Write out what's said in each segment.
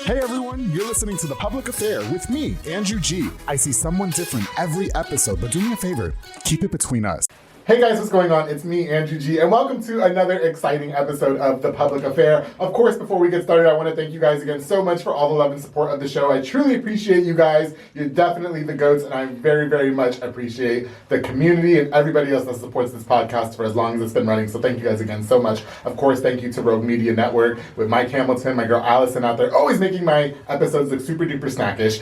Hey everyone, you're listening to The Public Affair with me, Andrew G. I see someone different every episode, but do me a favor, keep it between us. Hey guys, what's going on? It's me, Andrew G, and welcome to another exciting episode of The Public Affair. Of course, before we get started, I want to thank you guys again so much for all the love and support of the show. I truly appreciate you guys. You're definitely the GOATs, and I very, very much appreciate the community and everybody else that supports this podcast for as long as it's been running. So thank you guys again so much. Of course, thank you to Rogue Media Network with Mike Hamilton, my girl Allison out there, always making my episodes look super duper snackish.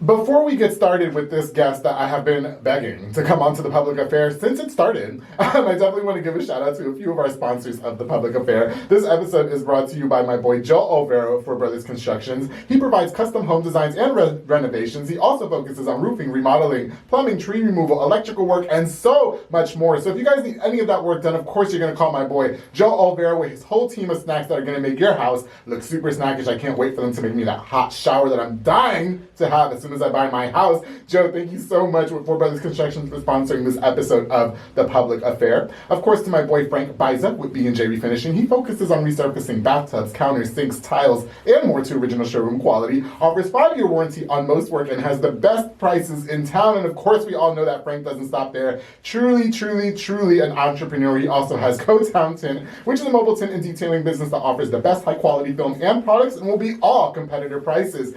Before we get started with this guest that I have been begging to come onto The Public Affair since it started, I definitely want to give a shout out to a few of our sponsors of The Public Affair. This episode is brought to you by my boy Joel Olvero for Brothers Constructions. He provides custom home designs and renovations. He also focuses on roofing, remodeling, plumbing, tree removal, electrical work, and so much more. So if you guys need any of that work done, of course you're going to call my boy Joel Olvero with his whole team of snacks that are going to make your house look super snackish. I can't wait for them to make me that hot shower that I'm dying to have as soon as I buy my house. Joe, thank you so much with Four Brothers Constructions for sponsoring this episode of The Public Affair. Of course, to my boy Frank Biza with B&J Refinishing. He focuses on resurfacing bathtubs, counters, sinks, tiles, and more to original showroom quality. Offers 5-year warranty on most work and has the best prices in town. And of course, we all know that Frank doesn't stop there. Truly, truly, truly an entrepreneur. He also has Co-Town Tint, which is a mobile tint and detailing business that offers the best high quality film and products and will be all competitor prices.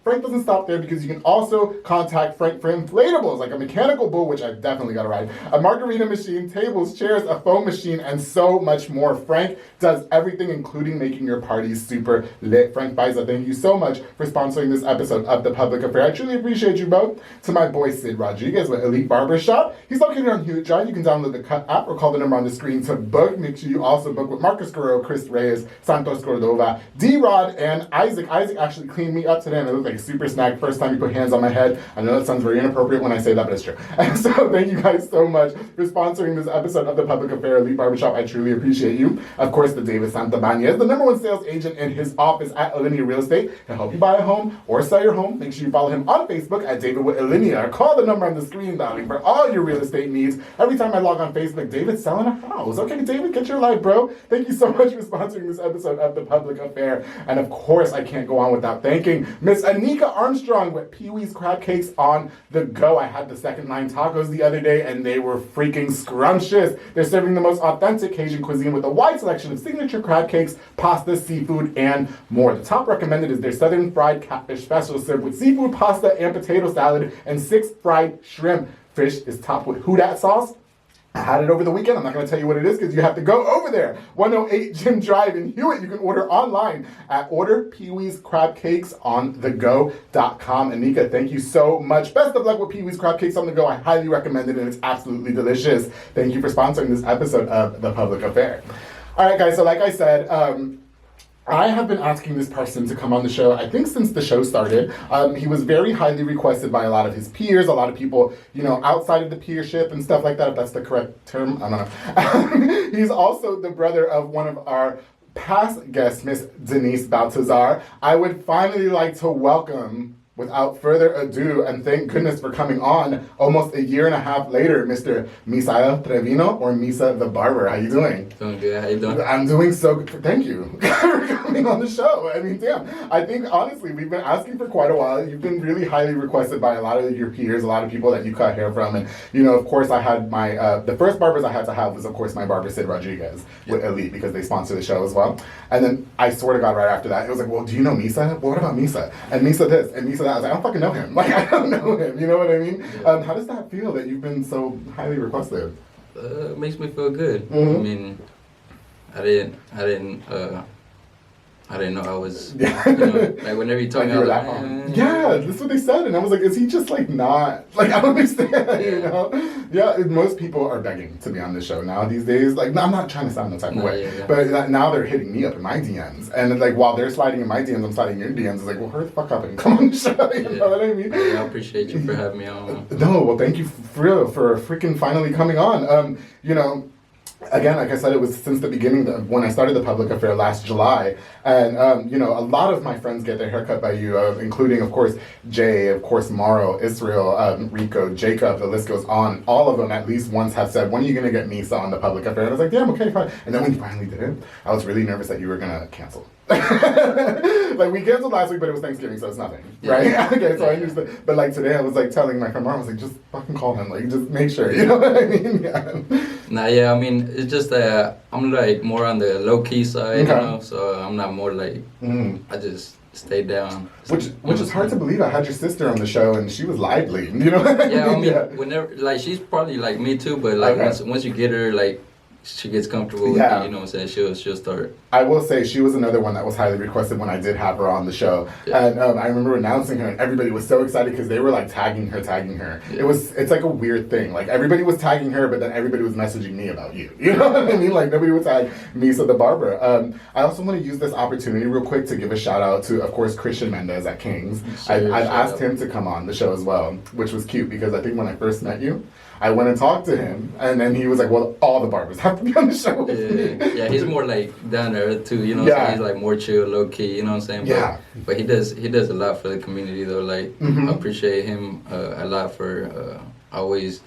Frank doesn't stop there because you can also contact Frank for inflatables like a mechanical bull, which I definitely got to ride, a margarita machine, tables, chairs, a foam machine, and so much more. Frank does everything, including making your parties super lit. Frank Biza, thank you so much for sponsoring this episode of The Public Affair. I truly appreciate you both. To my boy Sid Rodriguez with Elite Barber Shop. He's located on Hewitt Drive. You can download the Cut app or call the number on the screen to book. Make sure you also book with Marcus Guerrero, Chris Reyes, Santos Cordova, D-Rod, and Isaac. Isaac actually cleaned me up today and it looked like a super snack. First time he put hands on my head. I know that sounds very inappropriate when I say that, but it's true. And so thank you guys so much for sponsoring this episode of The Public Affair Elite Barbershop. I truly appreciate you. Of course, the David Santabanez, the #1 sales agent in his office at Alinea Real Estate, to help you buy a home or sell your home. Make sure you follow him on Facebook at David with Alinea, or call the number on the screen, darling, for all your real estate needs. Every time I log on Facebook, David's selling a house. Okay, David, get your life, bro. Thank you so much for sponsoring this episode of The Public Affair. And of course, I can't go on without thanking Miss Anika Armstrong with Pee-wee's Crab Cakes on the go. I had the second line tacos the other day and they were freaking scrumptious. They're serving the most authentic Cajun cuisine with a wide selection of signature crab cakes, pasta, seafood, and more. The top recommended is their southern fried catfish special served with seafood, pasta, and potato salad, and 6 fried shrimp. Fish is topped with Houdat sauce. I had it over the weekend. I'm not going to tell you what it is because you have to go over there. 108 Jim Drive in Hewitt. You can order online at orderpeeweescrabcakesonthego.com. Anika, thank you so much. Best of luck with Pee-wee's Crab Cakes on the Go. I highly recommend it and it's absolutely delicious. Thank you for sponsoring this episode of The Public Affair. All right, guys. So like I said, I have been asking this person to come on the show, I think since the show started. He was very highly requested by a lot of his peers, a lot of people, you know, outside of the peership and stuff like that, if that's the correct term. I don't know. He's also the brother of one of our past guests, Miss Denice Baltazar. I would finally like to welcome, without further ado, and thank goodness for coming on almost a year and a half later, Mr. Misa Trevino, or Misa the Barber. How you doing? Doing good. How you doing? I'm doing so good. Thank you for coming on the show. I mean, damn. I think, honestly, we've been asking for quite a while. You've been really highly requested by a lot of your peers, a lot of people that you cut hair from. And, you know, of course, I had my, the first barbers I had to have was, of course, my barber, Sid Rodriguez, with Elite, because they sponsor the show as well. And then, I swear to God, right after that, it was like, well, do you know Misa? Well, what about Misa? And Misa this, and Misa that. I was like, I don't fucking know him. Like, I don't know him. You know what I mean? Yeah. How does that feel that you've been so highly requested? It makes me feel good. Mm-hmm. I mean, I didn't know I was, you know, like whenever you talk like you were about that on. Yeah, that's what they said. And I was like, is he just like not, like, I don't understand, you know? Yeah, most people are begging to be on this show now these days. Like, I'm not trying to sound no type of way, but now they're hitting me up in my DMs. And like, while they're sliding in my DMs, I'm sliding in your DMs. It's like, well, hurry the fuck up and come on the show, you know what I mean? I appreciate you for having me on. No, well, thank you for real, for freaking finally coming on. You know, again, like I said, it was since the beginning when I started The Public Affair last July. And, you know, a lot of my friends get their haircut by you, including, of course, Jay, of course, Morrow, Israel, Rico, Jacob, the list goes on. All of them at least once have said, when are you going to get Misa on The Public Affair? And I was like, damn, okay, fine. And then when you finally did it, I was really nervous that you were going to cancel. like we canceled last week, but it was Thanksgiving, so it's nothing, Yeah. right? Okay, so I understand. But like today, I was like telling my friend, I was like, just fucking call him, like just make sure, you know what I mean? Yeah. Nah, yeah, I mean, it's just that I'm like more on the low key side, Okay. you know. So I'm not more like I just stay down. Which is hard to believe. I had your sister on the show, and she was lively, you know what I mean? Yeah, I mean, Yeah. whenever like she's probably like me too, but like Okay. once you get her like she gets comfortable with Yeah. you, you know what I'm saying? She'll start. I will say she was another one that was highly requested when I did have her on the show, Yeah. and I remember announcing her, and everybody was so excited because they were like tagging her. Yeah. It's like a weird thing. Like everybody was tagging her, but then everybody was messaging me about you. You know what I mean? Like nobody would tag Misa the Barber. I also want to use this opportunity real quick to give a shout out to, of course, Christian Mendez at Kings. I've asked him to come on the show as well, which was cute because I think when I first met you, I went and talked to him, and then he was like, well, all the barbers have to be on the show with me. Yeah, he's more like down to earth too, you know. Yeah. So he's like more chill, low key, you know what I'm saying? Yeah. But he does a lot for the community though. Like I appreciate him a lot for always.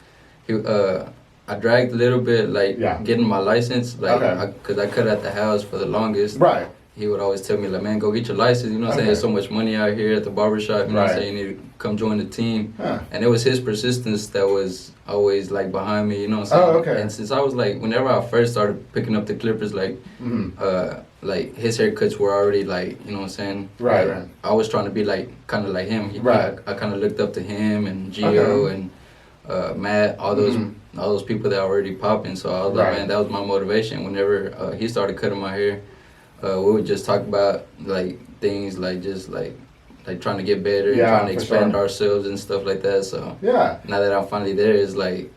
I dragged a little bit like getting my license, like because I cut at the house for the longest. Right. He would always tell me like, man, go get your license. You know what I'm saying? There's so much money out here at the barbershop. You know what I'm saying? You need to come join the team. Huh. And it was his persistence that was always like behind me. You know what I'm saying? Oh, okay. And since I was like, whenever I first started picking up the clippers, like his haircuts were already like, you know what I'm saying? Right, like, right. I was trying to be like kind of like him. Right. I kind of looked up to him and Gio and Matt, all those people that were already popping. So I was like, man, that was my motivation. Whenever he started cutting my hair, we would just talk about like things like just like trying to get better and trying to expand ourselves and stuff like that. So now that I'm finally there, it's like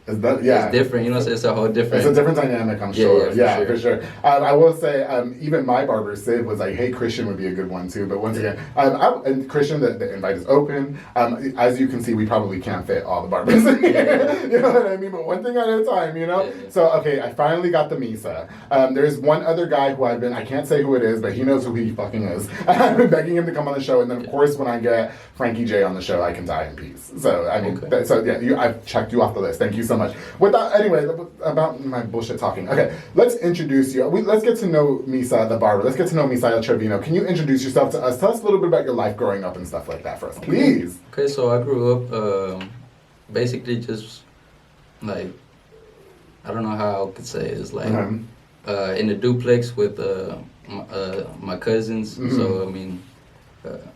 it's different, you know. So it's a whole different. It's a different dynamic, I'm sure. Yeah, for sure. I will say, even my barber Sid was like, "Hey, Christian would be a good one too." But once again, and Christian, the invite is open. As you can see, we probably can't fit all the barbers in here. You know what I mean? But one thing at a time, you know. Yeah. So okay, I finally got the Misa. There's one other guy who I can't say who it is, but he knows who he fucking is. I've been begging him to come on the show, and then of course when I get Frankie J on the show, I can die in peace. So I mean, I've checked you off the list. Thank you so much. Anyway, about my bullshit talking. Okay, let's introduce you. Let's get to know Misa the Barber. Let's get to know Misael Trevino. Can you introduce yourself to us? Tell us a little bit about your life growing up and stuff like that for us, please. Okay, so I grew up basically just like, I don't know how I could say it. It's like in a duplex with my cousins. So I mean,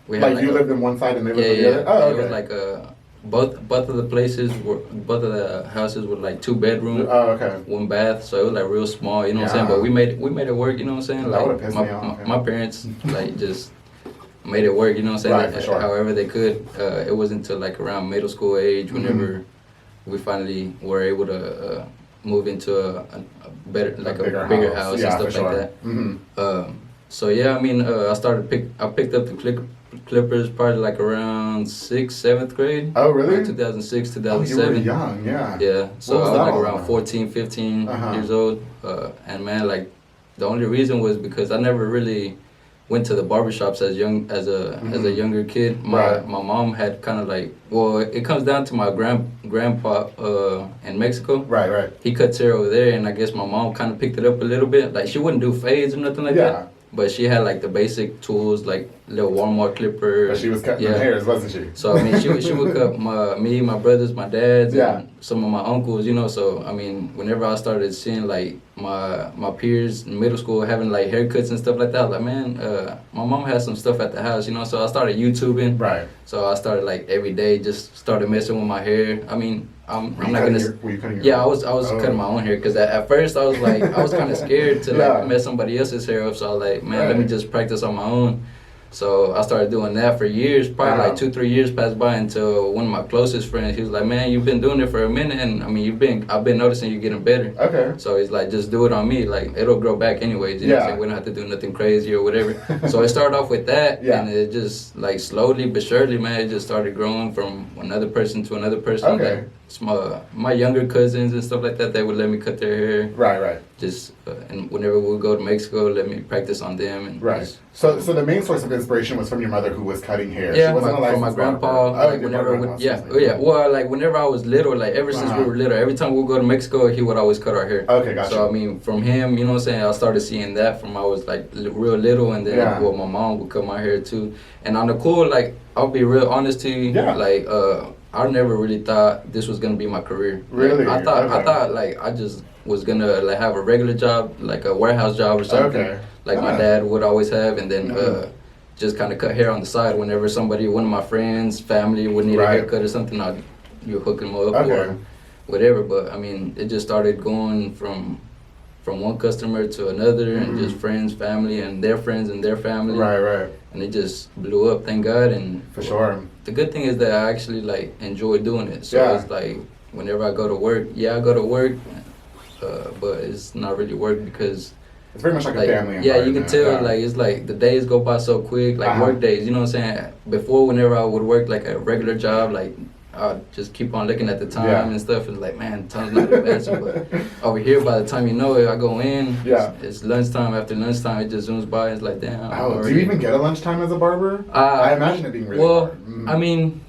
we had like you lived in one side and they lived on the other. Oh, okay. It was like both of the houses were like 2 bedroom, 1 bath, so it was like real small, you know what I'm saying? But we made it work, you know what I'm saying? That Like would've pissed me off, my parents like just made it work, you know what I'm saying? Right, for sure. However they could. It wasn't until like around middle school age whenever we finally were able to move into a better, like a bigger house and stuff like that. So yeah, I mean, I picked up the Clippers probably like around 6th, 7th grade. Oh, really? Like 2006, Oh, 2007. you were young, yeah. Yeah, so What was I was that like all around about? 14, 15 years old. And man, like the only reason was because I never really went to the barbershops as a younger kid. My mom had kind of like, well, it comes down to my grandpa in Mexico. Right. He cuts hair over there, and I guess my mom kind of picked it up a little bit. Like she wouldn't do fades or nothing like that. But she had like the basic tools, like little Walmart clipper. But she was cutting the hairs, wasn't she? So I mean, she would cut me, my brothers, my dads, and some of my uncles. You know, so I mean, whenever I started seeing like my peers in middle school having like haircuts and stuff like that, I was like, man, my mom has some stuff at the house. You know, so I started YouTubing. Right. So I started like every day, just started messing with my hair. I mean, I'm not gonna. Were you cutting your Yeah, I was cutting my own hair because at first I was like I was kind of scared to like mess somebody else's hair up. So I was like, man, let me just practice on my own. So I started doing that for years, probably like 2-3 years passed by until one of my closest friends, he was like, man, you've been doing it for a minute, and I mean, I've been noticing you getting better. Okay. So he's like, just do it on me, like it'll grow back anyways. You know what I'm saying? We don't have to do nothing crazy or whatever. So it started off with that, and it just like slowly but surely, man, it just started growing from another person to another person. Okay. Like, my younger cousins and stuff like that, they would let me cut their hair. Right. Just and whenever we would go to Mexico, let me practice on them. And right. Just, so the main source of inspiration was from your mother, who was cutting hair. Yeah, she wasn't from my grandpa. Like whenever, Well, like whenever I was little, like ever since we were little, every time we would go to Mexico, he would always cut our hair. Okay, gotcha. So I mean, from him, you know what I'm saying, I started seeing that from I was like real little, and then well, my mom would cut my hair too. And on the cool, like I'll be real honest to you, like I never really thought this was gonna be my career. Really? Like, I thought like I just was gonna like have a regular job, like a warehouse job or something, like my dad would always have, and then just kind of cut hair on the side whenever one of my friends, family would need a haircut or something. You hook them up or whatever. But I mean, it just started going from one customer to another, and just friends, family, and their friends and their family. Right. And it just blew up, thank God. And for sure. The good thing is that I actually like enjoy doing it. So it's like whenever I go to work, I go to work, but it's not really work because it's very much like a family environment. Yeah, you can tell, like, it's like the days go by so quick, like work days, you know what I'm saying? Before, whenever I would work like a regular job, like, I'd just keep on looking at the time and stuff, and like, man, time's not advancing. But over here, by the time you know it, I go in, it's lunchtime. After lunchtime, it just zooms by, it's like, damn. Do you even get a lunchtime as a barber? I imagine it being really hard. I mean,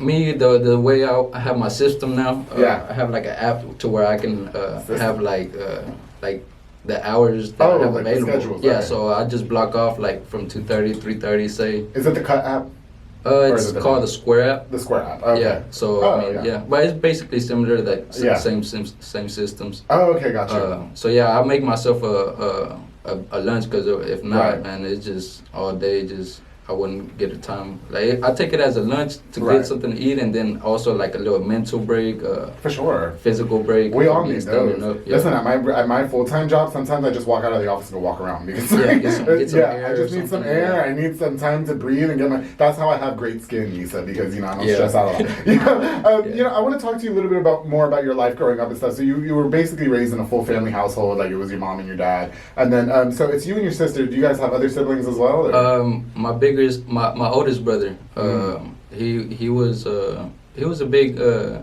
me, the way I have my system now, I have like an app to where I can have like the hours that I have available. So I just block off like from 2:30, 3:30, say. Is it the Cut app? It's called the Square app. The Square app. Okay. Yeah. So I mean, but it's basically similar to like same systems. Oh, okay, gotcha. So I make myself a lunch, because if not, man, it's just all day just. I wouldn't get the time. Like I take it as a lunch to get something to eat, and then also like a little mental break. For sure. Physical break. We all need those. Listen, at my full-time job, sometimes I just walk out of the office and go walk around because get some air. I just need some air. I need some time to breathe and get my. That's how I have great skin, Misa, because I don't stress out a lot. I want to talk to you a little bit more about your life growing up and stuff. So you were basically raised in a full family household, like it was your mom and your dad, and then so it's you and your sister. Do you guys have other siblings as well? Or? My oldest brother, he was a big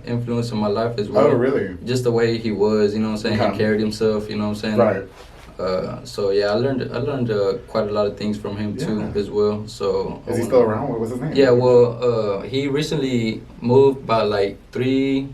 influence in my life as well. Oh, really? Just the way he was, you know what I'm saying? He carried himself, you know what I'm saying? Right. So I learned quite a lot of things from him too as well. So is he still around? What was his name? Yeah, well, he recently moved about like 2-3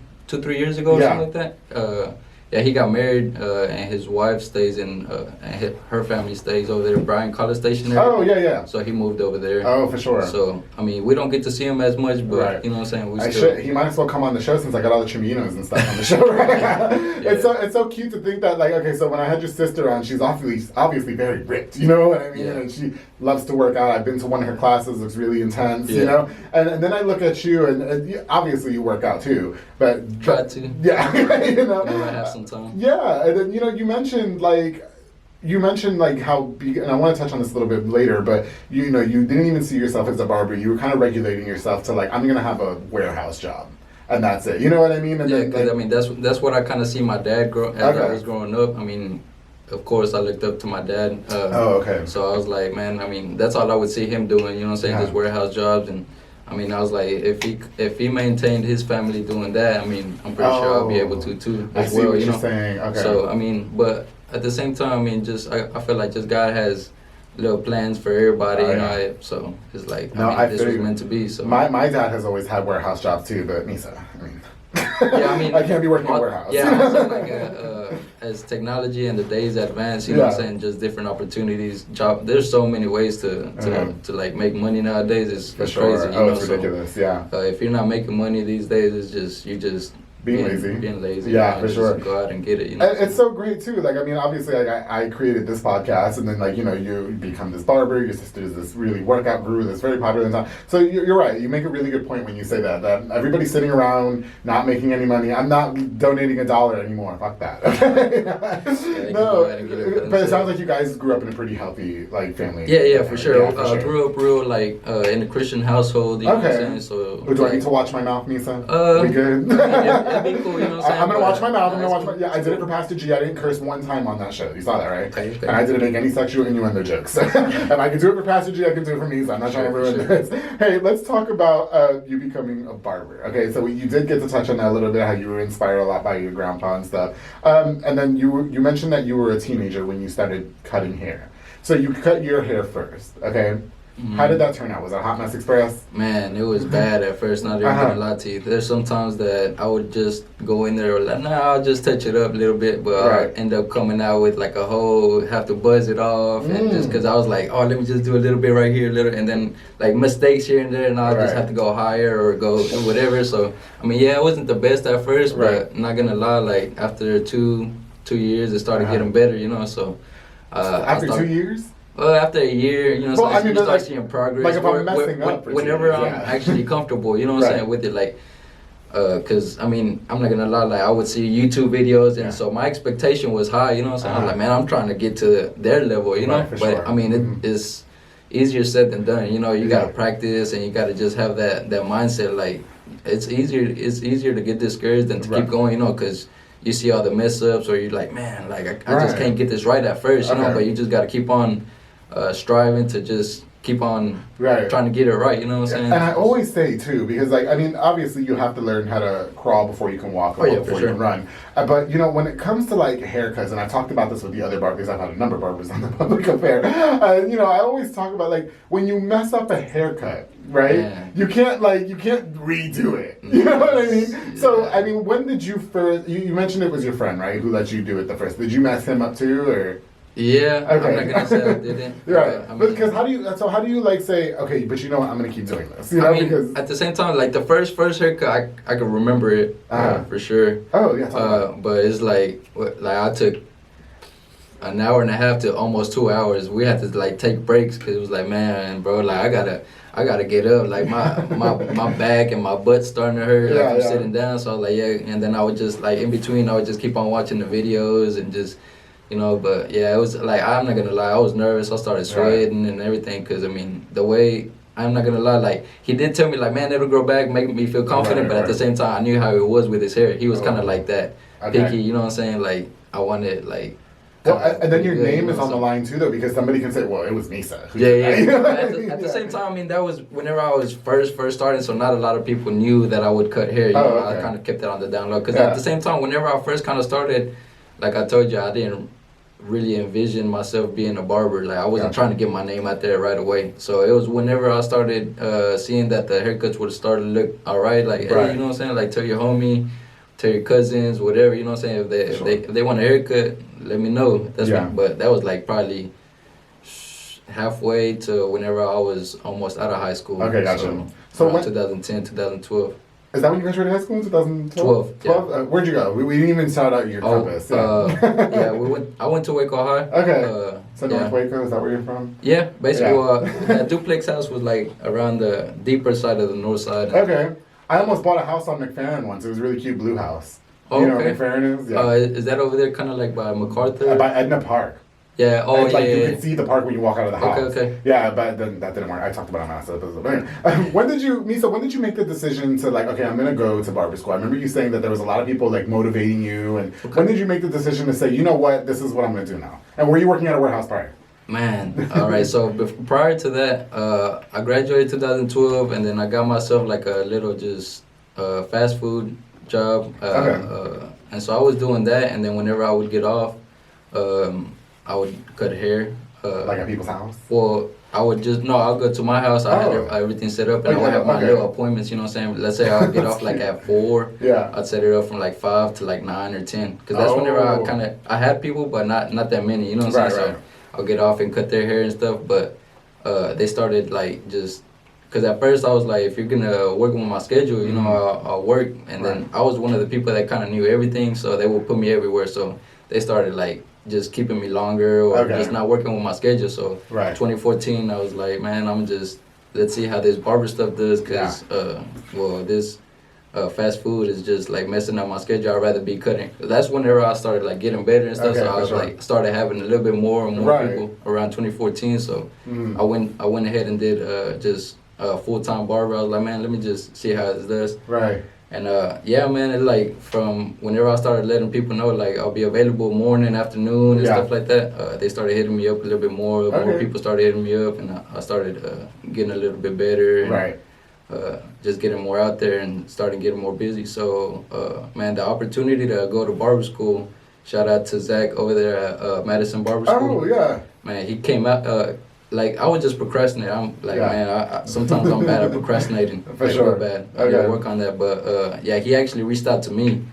years ago or something like that. He got married, and his wife stays in, and her family stays over there, Bryan College Station area. Oh, yeah. So he moved over there. Oh, for sure. So, I mean, we don't get to see him as much, but, you know what I'm saying? He might as well come on the show since I got all the Chiminos and stuff on the show, right? It's so cute to think that, like, okay, so when I had your sister on, she's obviously very ripped, you know what I mean? And she loves to work out. I've been to one of her classes, looks really intense, you know? And then I look at you, and obviously you work out too, but... Try to. Yeah, you know? When I have some time. Yeah, and then, you mentioned like how, and I want to touch on this a little bit later, but you didn't even see yourself as a barber. You were kind of regulating yourself to like, I'm going to have a warehouse job. And that's it. You know what I mean? And because I mean, that's what I kind of see my dad as I was growing up. I mean, of course, I looked up to my dad. So I was like, man, I mean, that's all I would see him doing, you know what I'm saying, just warehouse jobs. And I mean, I was like, if he maintained his family doing that, I mean, I'm pretty sure I'll be able to too as well, you know. Saying. Okay. So I mean, but at the same time, I mean, just I feel like just God has little plans for everybody, you know. So it's like, this was meant to be. So my dad has always had warehouse jobs too, but Misa, I mean. I can't be working in a warehouse. I'm saying, like as technology and the days advance, you know what I'm saying, just different opportunities. There's so many ways to like make money nowadays. It's crazy. It's ridiculous. If you're not making money these days, it's just being lazy. Yeah, for sure. Just go out and get it. You know? It's so great too. Like, I mean, obviously, I created this podcast, and then like you become this barber. Your sister is this really workout guru that's very popular in town. So you're right. You make a really good point when you say that everybody's sitting around not making any money. I'm not donating $1 anymore. Fuck that. No, but it sounds like you guys grew up in a pretty healthy like family. Yeah, for sure. I grew up real like in a Christian household. You know what I'm saying? So do I need to watch my mouth, Misa? We good? that'd be cool, you know what I'm saying? I'm gonna watch my mouth. I'm Nah, gonna watch cool. my. Yeah, I did it for Pastor G. I didn't curse one time on that show. You saw that, right? Okay. And I didn't make any sexual innuendo jokes. If I can do it for Pastor G, I can do it for me. So I'm not trying to ruin this. Hey, let's talk about you becoming a barber. Okay, so you did get to touch on that a little bit. How you were inspired a lot by your grandpa and stuff. And then you mentioned that you were a teenager when you started cutting hair. So you cut your hair first, okay? Mm-hmm. How did that turn out? Was it a hot mess express? Man, it was bad at first, not even gonna lie to you. There's sometimes that I would just go in there like, nah, I'll just touch it up a little bit, but I end up coming out with like a whole, have to buzz it off, and just because I was like, oh, let me just do a little bit right here, and then like mistakes here and there, and I'll just have to go higher or go whatever. So, I mean, yeah, it wasn't the best at first, but not gonna lie, like after two years, it started getting better, you know, so. After 2 years? Well, after a year, you know, well, so you start seeing progress. Like if I'm messing up for whenever 2 years, I'm actually comfortable, you know what I'm saying, with it, like, because, I mean, I'm not going to lie, like, I would see YouTube videos, and so my expectation was high, you know what I'm saying? I was like, man, I'm trying to get to their level, you know? But, I mean, it's easier said than done, you know? You got to practice, and you got to just have that mindset, like, it's easier to get discouraged than to keep going, you know, because you see all the mess ups, or you're like, man, like, I just can't get this right at first, you know? But you just got to keep on striving to just keep on trying to get it right, you know what I'm saying? And I always say, too, because, like, I mean, obviously you have to learn how to crawl before you can walk, or before you can run. But, you know, when it comes to, like, haircuts, and I've talked about this with the other barbers, I've had a number of barbers on the public affair, you know, I always talk about, like, when you mess up a haircut, right? You can't redo it. You know what I mean? Yeah. So, I mean, when did you first, you mentioned it was your friend, right, who let you do it the first. Did you mess him up, too, or? Yeah, okay. I'm not gonna say I didn't. Right, I mean, but because how do you like say, okay, but you know what, I'm gonna keep doing this. You know, I mean, because at the same time, like the first haircut, I can remember it for sure. Oh yeah. But it's like I took an hour and a half to almost 2 hours. We had to like take breaks because it was like, man, bro, like I gotta get up. Like my back and my butt starting to hurt from sitting down. So I was like, and then I would just like in between, I would just keep on watching the videos and just. You know, but yeah, it was like, I'm not gonna lie, I was nervous. I started sweating and everything because, I mean, the way, I'm not gonna lie, like, he did tell me, like, man, it'll grow back, make me feel confident, but at the same time, I knew how it was with his hair. He was kind of like that, picky, you know what I'm saying? Like, I wanted, like, well, and then your name is on the line too, though, because somebody can say, "Well, it was Misa." At the same time, I mean, that was whenever I was first starting, so not a lot of people knew that I would cut hair. You know, I kind of kept it on the down low because at the same time, whenever I first kind of started, like I told you, I didn't really envision myself being a barber. Like I wasn't trying to get my name out there right away. So it was whenever I started seeing that the haircuts would start to look all right. Like, hey, you know what I'm saying? Like tell your homie, tell your cousins, whatever. You know what I'm saying? If they want a haircut, let me know. That's but that was like probably halfway to whenever I was almost out of high school. Okay, gotcha. So around 2010, 2012. Is that when you graduated high school in 2012? 12. Yeah. Where'd you go? We didn't even shout out your campus. I went to Waco High. Okay. So North Waco, is that where you're from? Yeah, basically. That duplex house was like around the deeper side of the north side. Okay. I almost bought a house on McFerrin once. It was a really cute blue house. Oh, you know where McFerrin is? Yeah. Is that over there kind of like by MacArthur? By Edna Park. Yeah, You could see the park when you walk out of the house. Okay. Yeah, but then that didn't work. I talked about it on my episode. When did you make the decision to like, okay, I'm going to go to barber school? I remember you saying that there was a lot of people like motivating you. And when did you make the decision to say, you know what, this is what I'm going to do now? And were you working at a warehouse prior? Man, all right. So prior to that, I graduated 2012, and then I got myself like a little just fast food job. And so I was doing that, and then whenever I would get off, I would cut hair. Like at people's house? Well, I'll go to my house. I had everything set up, and I would have my little appointments, you know what I'm saying? Let's say I'll get off like at 4. Yeah. I'd set it up from like 5 to like 9 or 10. Because that's whenever I had people, but not that many, you know what I'm saying? So I'll get off and cut their hair and stuff, but they started like just... Because at first I was like, if you're going to work with my schedule, you know, I'll work. And then I was one of the people that kind of knew everything, so they would put me everywhere. So they started like just keeping me longer or just not working with my schedule. So 2014, I was like, man, let's see how this barber stuff does because, this fast food is just like messing up my schedule. I'd rather be cutting. That's whenever I started like getting better and stuff. So I was like, started having a little bit more and more people around 2014. So I went ahead and did just a full-time barber. I was like, man, let me just see how this does. Right. And yeah, man, it, like from whenever I started letting people know, like I'll be available morning, afternoon, and stuff like that, they started hitting me up a little bit more. More people started hitting me up, and I started getting a little bit better. And, just getting more out there and starting getting more busy. So, man, the opportunity to go to barber school, shout out to Zach over there at Madison Barber School. Oh, yeah. Man, he came out, like, I would just procrastinate. I'm like, man, I sometimes I'm bad at procrastinating. For sure. Bad. I gotta work on that. But, yeah, he actually reached out to me.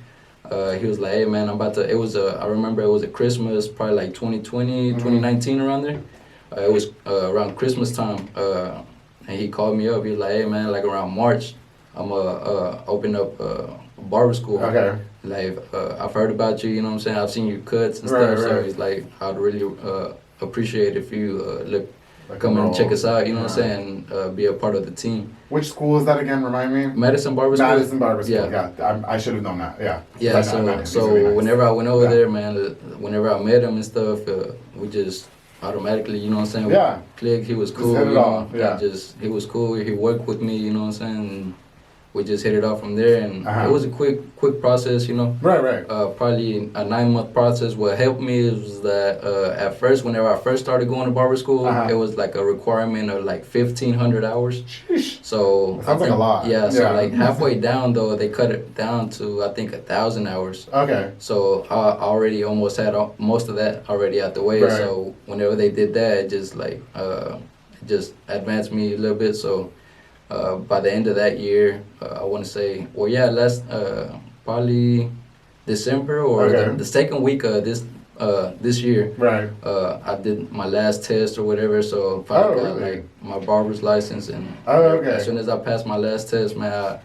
He was like, hey, man, I'm about to, it was I remember it was a Christmas, probably like 2020, 2019 around there. It was around Christmas time. And he called me up. He was like, hey, man, like around March, I'm going to open up a barber school. Like, I've heard about you, you know what I'm saying? I've seen your cuts and stuff. So he's like, I'd really appreciate if you come and check us out, you know what I'm saying? And be a part of the team. Which school is that again? Remind me? Madison Barber School. Madison Barber School, yeah. I should have known that, yeah. Yeah, so whenever I went over there, man, whenever I met him and stuff, we just automatically, you know what I'm saying? Click, he was cool. He was cool. He worked with me, you know what I'm saying? And we just hit it off from there, and it was a quick process, you know. Probably a 9-month process. What helped me was that at first, whenever I first started going to barber school, it was like a requirement of like 1,500 hours. Sheesh. So that sounds like a lot. Yeah, so like halfway down though, they cut it down to I think 1,000 hours. So I already almost had most of that already out the way. So whenever they did that, it just like just advanced me a little bit. So. By the end of that year, I want to say, last probably December or the second week of this year. I did my last test or whatever, so finally got like my barber's license, and as soon as I passed my last test, man,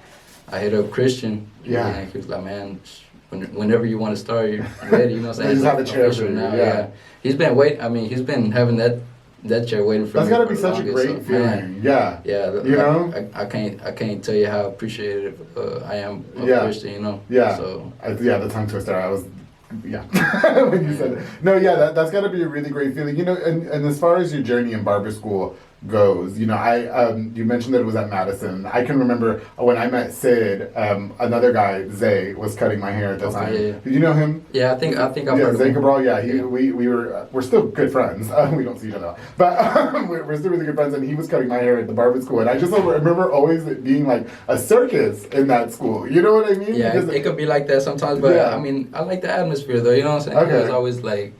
I hit up Christian. And he was like, man, whenever you want to start, you're ready. You know what I'm saying? Just have a chair for you. Yeah. He's been waiting. I mean, he's been having that chair waiting for me. That's gotta be such a great feeling. Yeah. You know? I can't tell you how appreciative I am of Christian, you know? So the tongue twister, I was when you said it. No, that's gotta be a really great feeling. You know, and as far as your journey in barber school goes, you know, you mentioned that it was at Madison. I can remember when I met Sid, another guy, Zay, was cutting my hair at the time. Did you know him? Yeah, I think I've heard of Zay him. Cabral, we're still good friends. We don't see each other, but we're still really good friends, and he was cutting my hair at the barber school, and I just remember always it being like a circus in that school. You know what I mean? Yeah, it could be like that sometimes, but I mean, I like the atmosphere though, you know what I'm saying? It was always like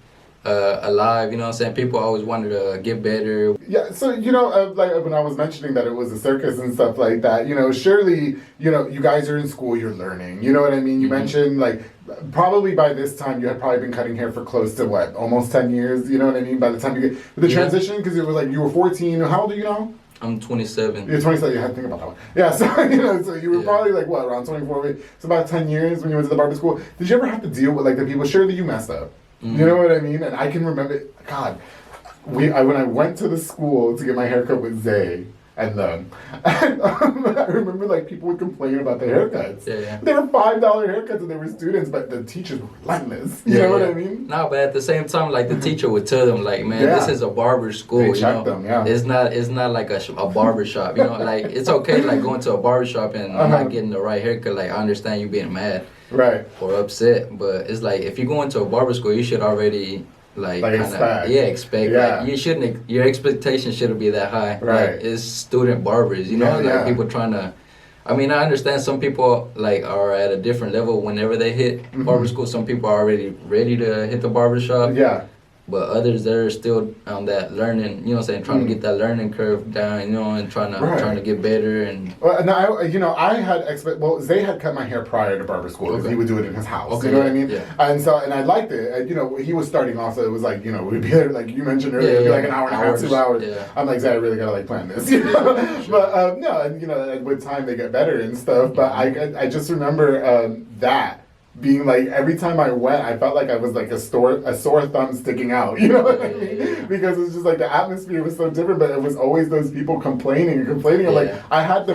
alive, you know what I'm saying? People always wanted to get better. Yeah, so, you know, like when I was mentioning that it was a circus and stuff like that, you know, surely, you know, you guys are in school, you're learning, you know what I mean? You mentioned, like, probably by this time you had probably been cutting hair for close to, what, almost 10 years, you know what I mean? By the time you get, the transition, because it was like, you were 14, how old are you now? I'm 27. You're 27, you had to think about that one. Yeah, so, you know, so you were probably like, what, around 24, so about 10 years when you went to the barber school. Did you ever have to deal with, like, the people, surely you messed up? You know what I mean? And I can remember, God, when I went to the school to get my haircut with Zay and them, I remember like people would complain about the haircuts. They were $5 haircuts and they were students, but the teachers were relentless. You know what I mean? No, but at the same time, like the teacher would tell them, like, man, this is a barber school. They check them, It's not like a barber shop. You know, like it's okay, like going to a barber shop and not getting the right haircut. Like I understand you being mad. Or upset, but it's like if you go into a barber school, you should already expect. Like you shouldn't. Your expectations shouldn't be that high. Like, it's student barbers, you know, like people trying to. I mean, I understand some people like are at a different level whenever they hit barber school. Some people are already ready to hit the barber shop. But others, they're still on that learning, you know what I'm saying, trying to get that learning curve down, you know, and trying to get better. And I had Zay had cut my hair prior to barber school because he would do it in his house, you know what I mean? And I liked it. You know, he was starting off, so it was like, you know, we'd be there, like you mentioned earlier, it'd be like an hour and a half, 2 hours. I'm like, Zay, I really gotta like plan this, you know? But no, and you know, with time they get better and stuff, but I just remember that. Being like, every time I went, I felt like I was like a sore thumb sticking out. You know what I mean? Because it's just like the atmosphere was so different, but it was always those people complaining. I'm like, I had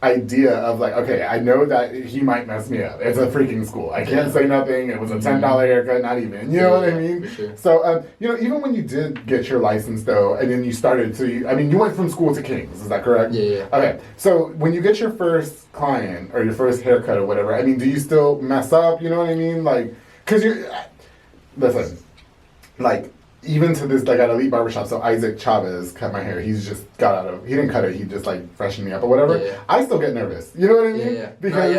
idea of like, okay, I know that he might mess me up. It's a freaking school. I can't say nothing. It was a $10 haircut, not even. You know what I mean? For sure. So, you know, even when you did get your license though, and then you started to, you went from school to King's, is that correct? Yeah. Okay, so when you get your first client or your first haircut or whatever, I mean, do you still mess up? You know what I mean? Like, because listen, like, even to this, like at Elite Barbershop, so Isaac Chavez cut my hair. He's just he didn't cut it, he just like freshened me up or whatever. Yeah. I still get nervous. You know what I mean? Yeah. Because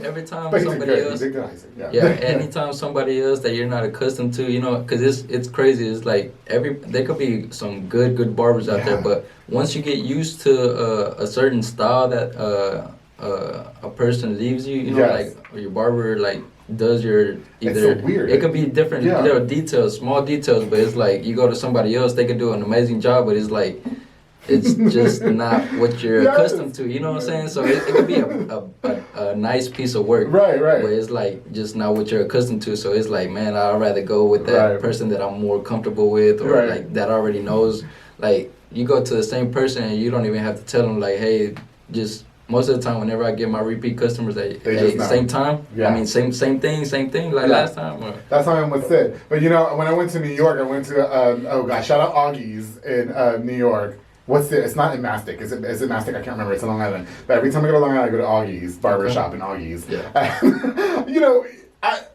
Every time somebody else. Anytime somebody else that you're not accustomed to, you know, because it's crazy. It's like there could be some good barbers out there, but once you get used to a certain style that a person leaves you, you know, like or your barber like does your either it's so weird. It could be different little details, small details, but it's like you go to somebody else, they could do an amazing job, but it's like it's just not what you're accustomed to, you know what I'm saying? So it could be a nice piece of work, right, but it's like just not what you're accustomed to. So it's like, man, I'd rather go with that person that I'm more comfortable with, or like that already knows. Like you go to the same person and you don't even have to tell them like, hey, just. Most of the time, whenever I get my repeat customers, same time. I mean, same thing, like last time. Or. That's how I'm with Sid. But you know, when I went to New York, I went to shout out Augie's in New York. What's it? It's not in Mastic. Is it Mastic? I can't remember. It's in Long Island. But every time I go to Long Island, I go to Augie's barbershop in Augie's. Yeah. You know,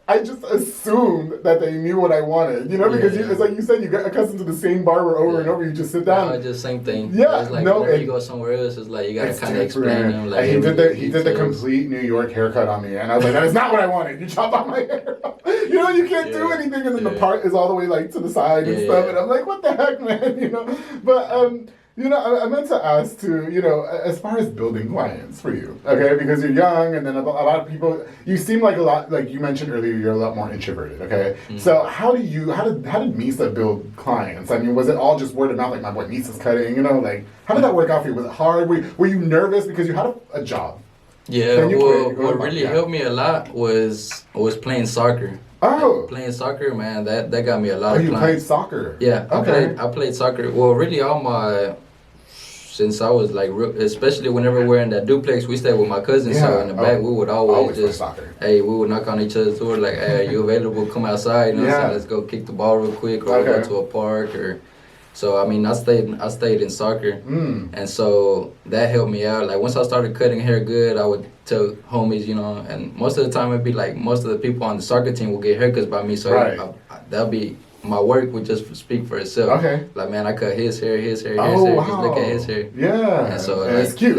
I just assumed that they knew what I wanted, you know, because it's like you said, you get accustomed to the same barber over and over. You just sit down. No, just same thing. Yeah, it's like whenever you go somewhere else, it's like you gotta kind of explain them. Like he did the complete New York haircut on me, and I was like, that is not what I wanted. You chop off my hair. You know, you can't do anything, and then the part is all the way like to the side and stuff, and I'm like, what the heck, man, you know? But you know, I meant to ask too, you know, as far as building clients for you, okay? Because you're young, and then a lot of people, you seem like like you mentioned earlier, you're a lot more introverted, okay? Mm-hmm. So how did Misa build clients? I mean, was it all just word of mouth, like my boy Misa's cutting, you know, like, how did that work out for you? Was it hard? Were you nervous because you had a job? Yeah, what really helped me a lot was playing soccer. Oh, playing soccer, man, that got me a lot of clients. You played soccer? Yeah, I played soccer. Well, really since I was like, especially whenever we're in that duplex, we stayed with my cousins. So in the back, we would always just, we would knock on each other's door like, hey, are you available? Come outside, you know, so let's go kick the ball real quick, or go to a park, or. So I mean, I stayed in soccer, and so that helped me out. Like once I started cutting hair good, I would tell homies, you know, and most of the time it'd be like most of the people on the soccer team will get haircuts by me. So that'll be. My work would just speak for itself. Okay. Like, man, I cut his hair. Just look at his hair. Yeah. And so it's cute.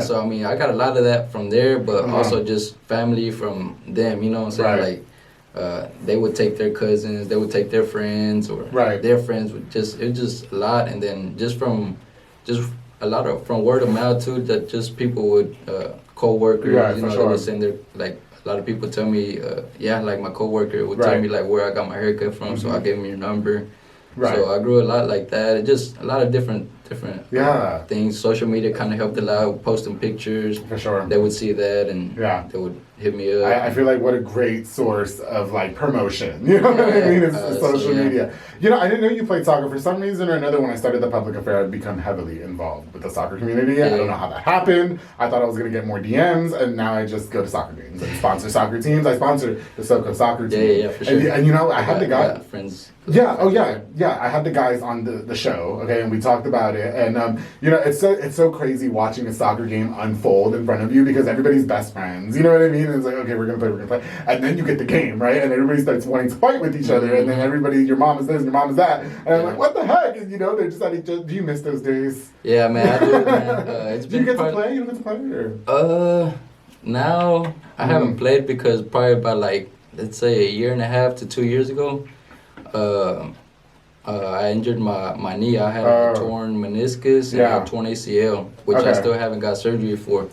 So I mean, I got a lot of that from there, but also just family from them. You know what I'm saying? Like, they would take their cousins, they would take their friends, or their friends would it was just a lot, and then just a lot of from word of mouth too. That just people would co-workers, you know, they would send their like. A lot of people tell me, like my coworker would tell me like where I got my haircut from, so I gave him your number. Right. So I grew a lot like that. It just a lot of different things. Social media kind of helped a lot. Posting pictures. For sure. They would see that and they would hit me up. I feel like what a great source of like promotion. You know what I mean? It's social media. You know, I didn't know you played soccer. For some reason or another, when I started the public affair, I'd become heavily involved with the soccer community. Yeah. I don't know how that happened. I thought I was going to get more DMs, and now I just go to soccer games and sponsor soccer teams. I sponsor the SoCo soccer team. Yeah, for sure. And you know, I had the guy. Friends. Yeah. Oh, yeah. I had the guys on the show. Okay, and we talked about it, and you know, it's so crazy watching a soccer game unfold in front of you because everybody's best friends. You know what I mean? And it's like, okay, we're gonna play, and then you get the game, right? And everybody starts wanting to fight with each other, and then everybody, your mom is this, and your mom is that, and I'm like, what the heck? And you know, they're just like, do you miss those days? Yeah, man, I do, man. Do you get to play? You don't get to play? Or? Now I haven't played because probably about like let's say a year and a half to 2 years ago. I injured my knee. I had a torn meniscus and a torn ACL, which I still haven't got surgery for.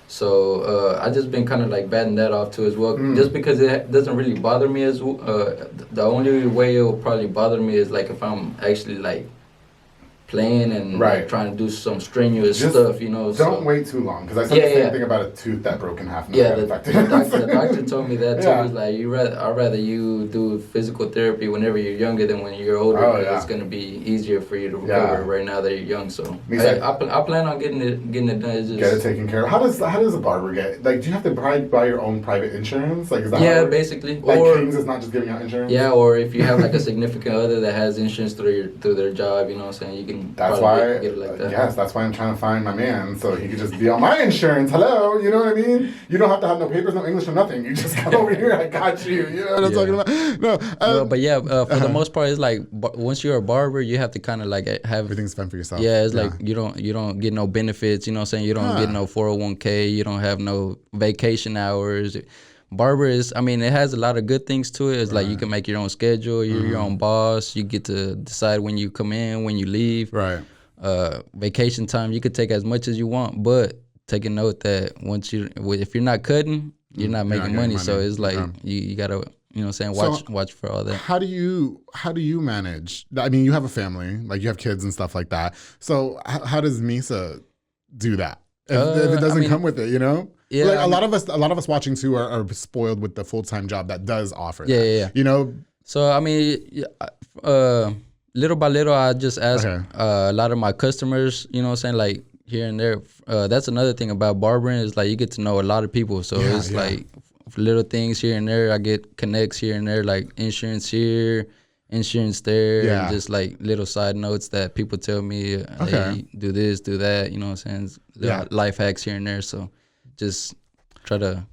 So I just been kind of like batting that off too as well. Just because it doesn't really bother me as the only way it will probably bother me is like if I'm actually like playing and like, trying to do some strenuous stuff, you know. Don't wait too long, because I said the same thing about a tooth that broke in half. The doctor told me that too. He's like, I'd rather you do physical therapy whenever you're younger than when you're older, because it's gonna be easier for you to recover right now that you're young. So I plan on getting it done. Get it taken care of. How does a barber get? Like, do you have to buy your own private insurance? Like, is that basically. Like, or Kings is not just giving out insurance. Yeah, or if you have like a significant other that has insurance through their job, you know what I'm saying, you can. That's why. Get it like that. Yes, that's why I'm trying to find my man so he could just be on my insurance. Hello, you know what I mean? You don't have to have no papers, no English, or nothing. You just come over here. I got you. You know what I'm talking about? No. For the most part, it's like once you're a barber, you have to kind of like have everything's spent for yourself. Yeah, it's like you don't get no benefits. You know what I'm saying? You don't get no 401k. You don't have no vacation hours. Barber is, I mean, it has a lot of good things to it. It's like you can make your own schedule. You're your own boss. You get to decide when you come in, when you leave. Right. Vacation time, you could take as much as you want, but take a note that if you're not cutting, you're not making money. So it's like you gotta, you know what I'm saying, watch for all that. How do you manage? I mean, you have a family, like you have kids and stuff like that. So how does Misa do that if it doesn't come with it? You know. Yeah, like a lot of us watching too are spoiled with the full-time job that does offer that. Yeah. You know. So I mean, little by little, I just ask a lot of my customers. You know what I'm saying, like here and there. That's another thing about barbering is like you get to know a lot of people. So it's like little things here and there. I get connects here and there, like insurance here, insurance there, and just like little side notes that people tell me, hey, do this, do that. You know what I'm saying? Life hacks here and there. So. Just try to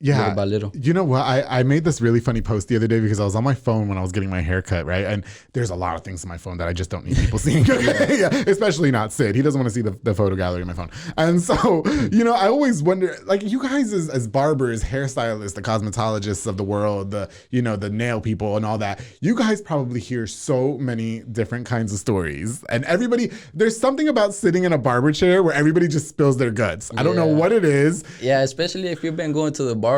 little by little. You know what? I made this really funny post the other day because I was on my phone when I was getting my hair cut, right? And there's a lot of things on my phone that I just don't need people seeing. Especially not Sid. He doesn't want to see the photo gallery on my phone. And so, you know, I always wonder, like, you guys as barbers, hairstylists, the cosmetologists of the world, the nail people and all that, you guys probably hear so many different kinds of stories. And there's something about sitting in a barber chair where everybody just spills their guts. I don't know what it is. Yeah, especially if you've been going to the barber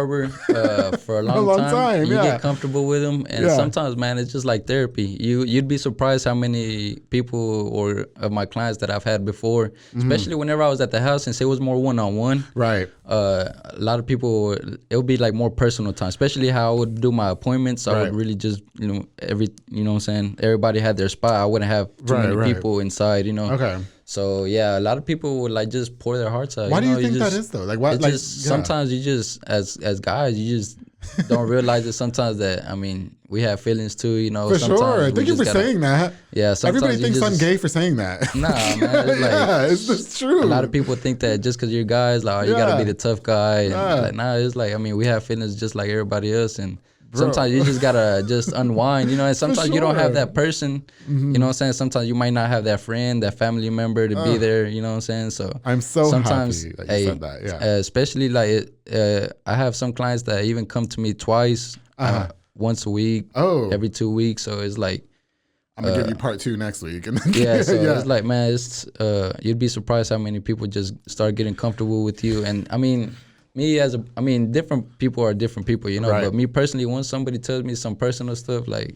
for a long time. You get comfortable with them, and sometimes, man, it's just like therapy. You'd be surprised how many people or of my clients that I've had before, especially whenever I was at the house, since it was more one-on-one. Right. A lot of people, it would be like more personal time, especially how I would do my appointments. I would really just, you know what I'm saying, everybody had their spot. I wouldn't have too many people inside, you know. Okay. So yeah, a lot of people would like just pour their hearts out. Why do you think that is though? Like what? Like sometimes you just as guys you just don't realize it sometimes that we have feelings too. You know. For sure. Thank you for saying that. Yeah. Everybody thinks I'm gay for saying that. Nah, man. It's like, it's just true. A lot of people think that just because you're guys, like you gotta be the tough guy. And like, nah, it's like we have feelings just like everybody else and. Sometimes you just gotta just unwind, you know, and sometimes you don't have that person, you know what I'm saying? Sometimes you might not have that friend, that family member to be there, you know what I'm saying? So I'm so sometimes, happy that you said that, especially like I have some clients that even come to me twice, once a week, every 2 weeks. So it's like I'm gonna give you part 2 next week. And it's like, man, it's you'd be surprised how many people just start getting comfortable with you. And different people are different people, you know. But me personally, once somebody tells me some personal stuff, like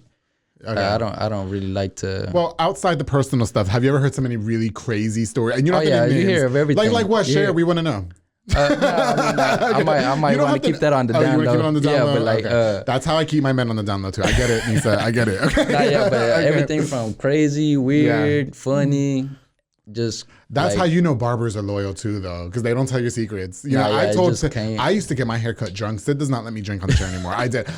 I don't really like to. Well, outside the personal stuff, have you ever heard so many really crazy stories? And you know, you hear of everything. Like what? Share. We want to know. I might want to keep that on the down low. Keep it on the down low? But like, that's how I keep my men on the down low too. I get it, Misa. I get it. Okay. But everything from crazy, weird, funny. Just that's how you know barbers are loyal too, though, because they don't tell your secrets. You know, I told Sid, I used to get my hair cut drunk. Sid does not let me drink on the chair anymore. I did.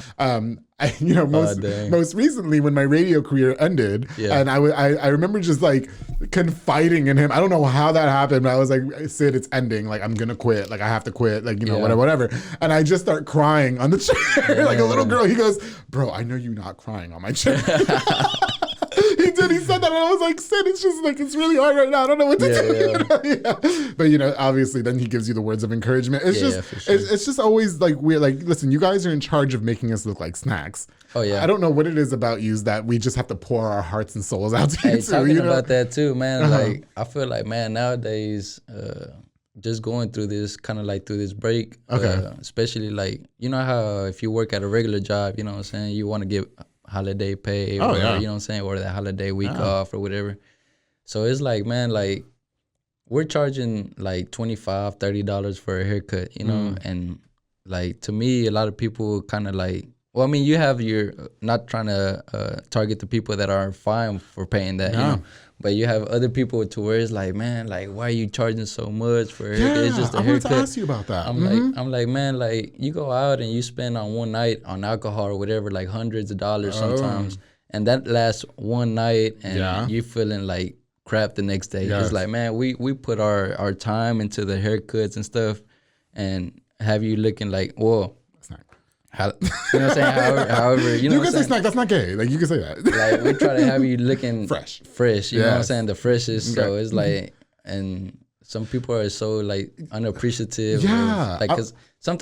Most recently when my radio career ended, and I remember just like confiding in him. I don't know how that happened, but I was like, Sid, it's ending. Like I'm gonna quit. Like I have to quit. Like whatever. And I just start crying on the chair like a little girl. He goes, bro, I know you're not crying on my chair. He did. He said that, and I was like, Sid, it's just like, it's really hard right now. I don't know what to do. But you know, obviously, then he gives you the words of encouragement. It's it's just always like weird. Like, listen, you guys are in charge of making us look like snacks. Oh yeah. I don't know what it is about you that we just have to pour our hearts and souls out to you. Talking about that too, man. Like I feel like, man, nowadays. Just going through this kind of like through this break, especially like, you know how if you work at a regular job, you know what I'm saying, you want to get holiday pay or you know what I'm saying, or that holiday week off or whatever. So it's like, man, like we're charging like $25-$30 for a haircut, you know, and like to me, a lot of people kind of like. Well, I mean, you have your not trying to target the people that are fine for paying that, you know, but you have other people to where it's like, man, like why are you charging so much for a haircut? It's just a haircut. I wanted to ask you about that. I'm like, man, like you go out and you spend on one night on alcohol or whatever, like hundreds of dollars sometimes, and that lasts one night, and you feeling like crap the next day. It's like, man, we put our time into the haircuts and stuff, and have you looking like, well. You know what I'm saying? However, you know you what I'm can say saying? snack. That's not gay. Like you can say that. Like we try to have you looking fresh. You know what I'm saying? The freshest. So it's like, and some people are so like unappreciative. Yeah. Like because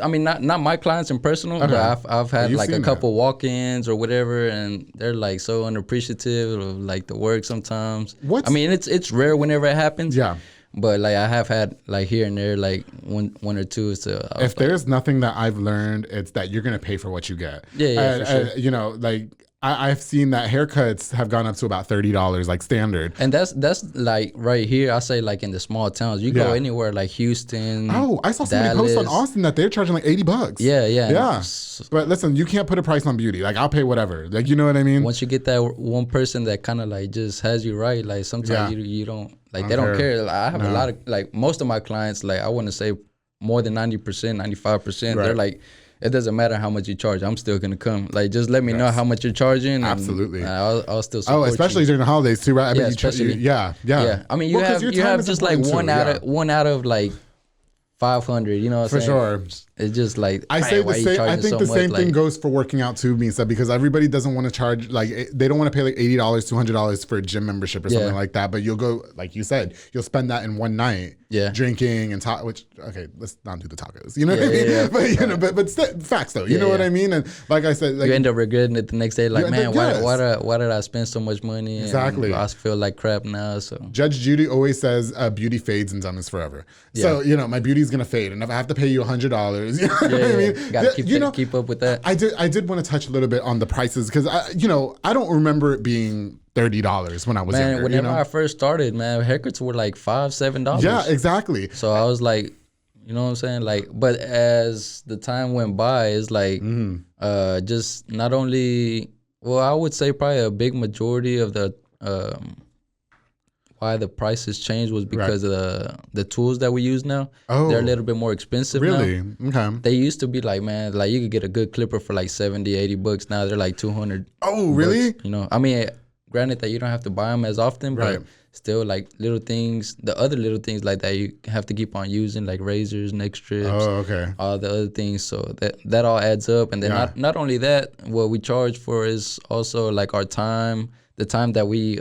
I mean, not my clients in personal, but I've had like a couple walk-ins or whatever, and they're like so unappreciative of like the work sometimes. I mean, it's rare whenever it happens. Yeah. But like I have had like here and there like one or two. So if there's nothing that I've learned, it's that you're gonna pay for what you get. Yeah, for sure. You know, like I've seen that haircuts have gone up to about $30, like standard. And that's like right here. I say like in the small towns. You go anywhere like Houston. Oh, I saw somebody post on Austin that they're charging like $80. Yeah. But listen, you can't put a price on beauty. Like I'll pay whatever. Like you know what I mean. Once you get that one person that kind of like just has you right, like sometimes you don't like they don't care. Like, I have a lot of like most of my clients. Like I want to say more than 90%, 95%. They're like. It doesn't matter how much you charge. I'm still gonna come. Like, just let me know how much you're charging. Absolutely. I'll still support especially you. during the holidays too, right? I mean, especially. Yeah. I mean, you have just like one out of like 500. You know what I'm saying? For sure. It's just like I say the same. I think the same thing goes for working out too, Misa, because everybody doesn't want to charge like they don't want to pay like $80, $200 for a gym membership or something like that. But you'll go, like you said, you'll spend that in one night, drinking and which okay, let's not do the tacos. You know what I mean? But you know, but facts though. You know what I mean? And like I said, like, you end up regretting it the next day. Like, man, why did I spend so much money? Exactly. And I feel like crap now. So Judge Judy always says, "Beauty fades and done is forever." So you know, my beauty's gonna fade, and if I have to pay you $100, you know what I mean? Gotta keep up with that. I did want to touch a little bit on the prices because I don't remember it being $30 when I was younger. Whenever I first started, man, haircuts were like $5-7. Yeah, exactly. So I was like, you know what I'm saying? Like, but as the time went by, it's like just not only. Well, I would say probably a big majority of the why the prices changed was because of the tools that we use now. Oh, they're a little bit more expensive now. Really? Okay. They used to be like, man, like you could get a good clipper for like $70-$80. Now they're like $200. Oh, really? You know, I mean, granted that you don't have to buy them as often, but still like little things, the other little things like that you have to keep on using, like razors, neck strips, all the other things. So that all adds up. And then not only that, what we charge for is also like our time, the time that we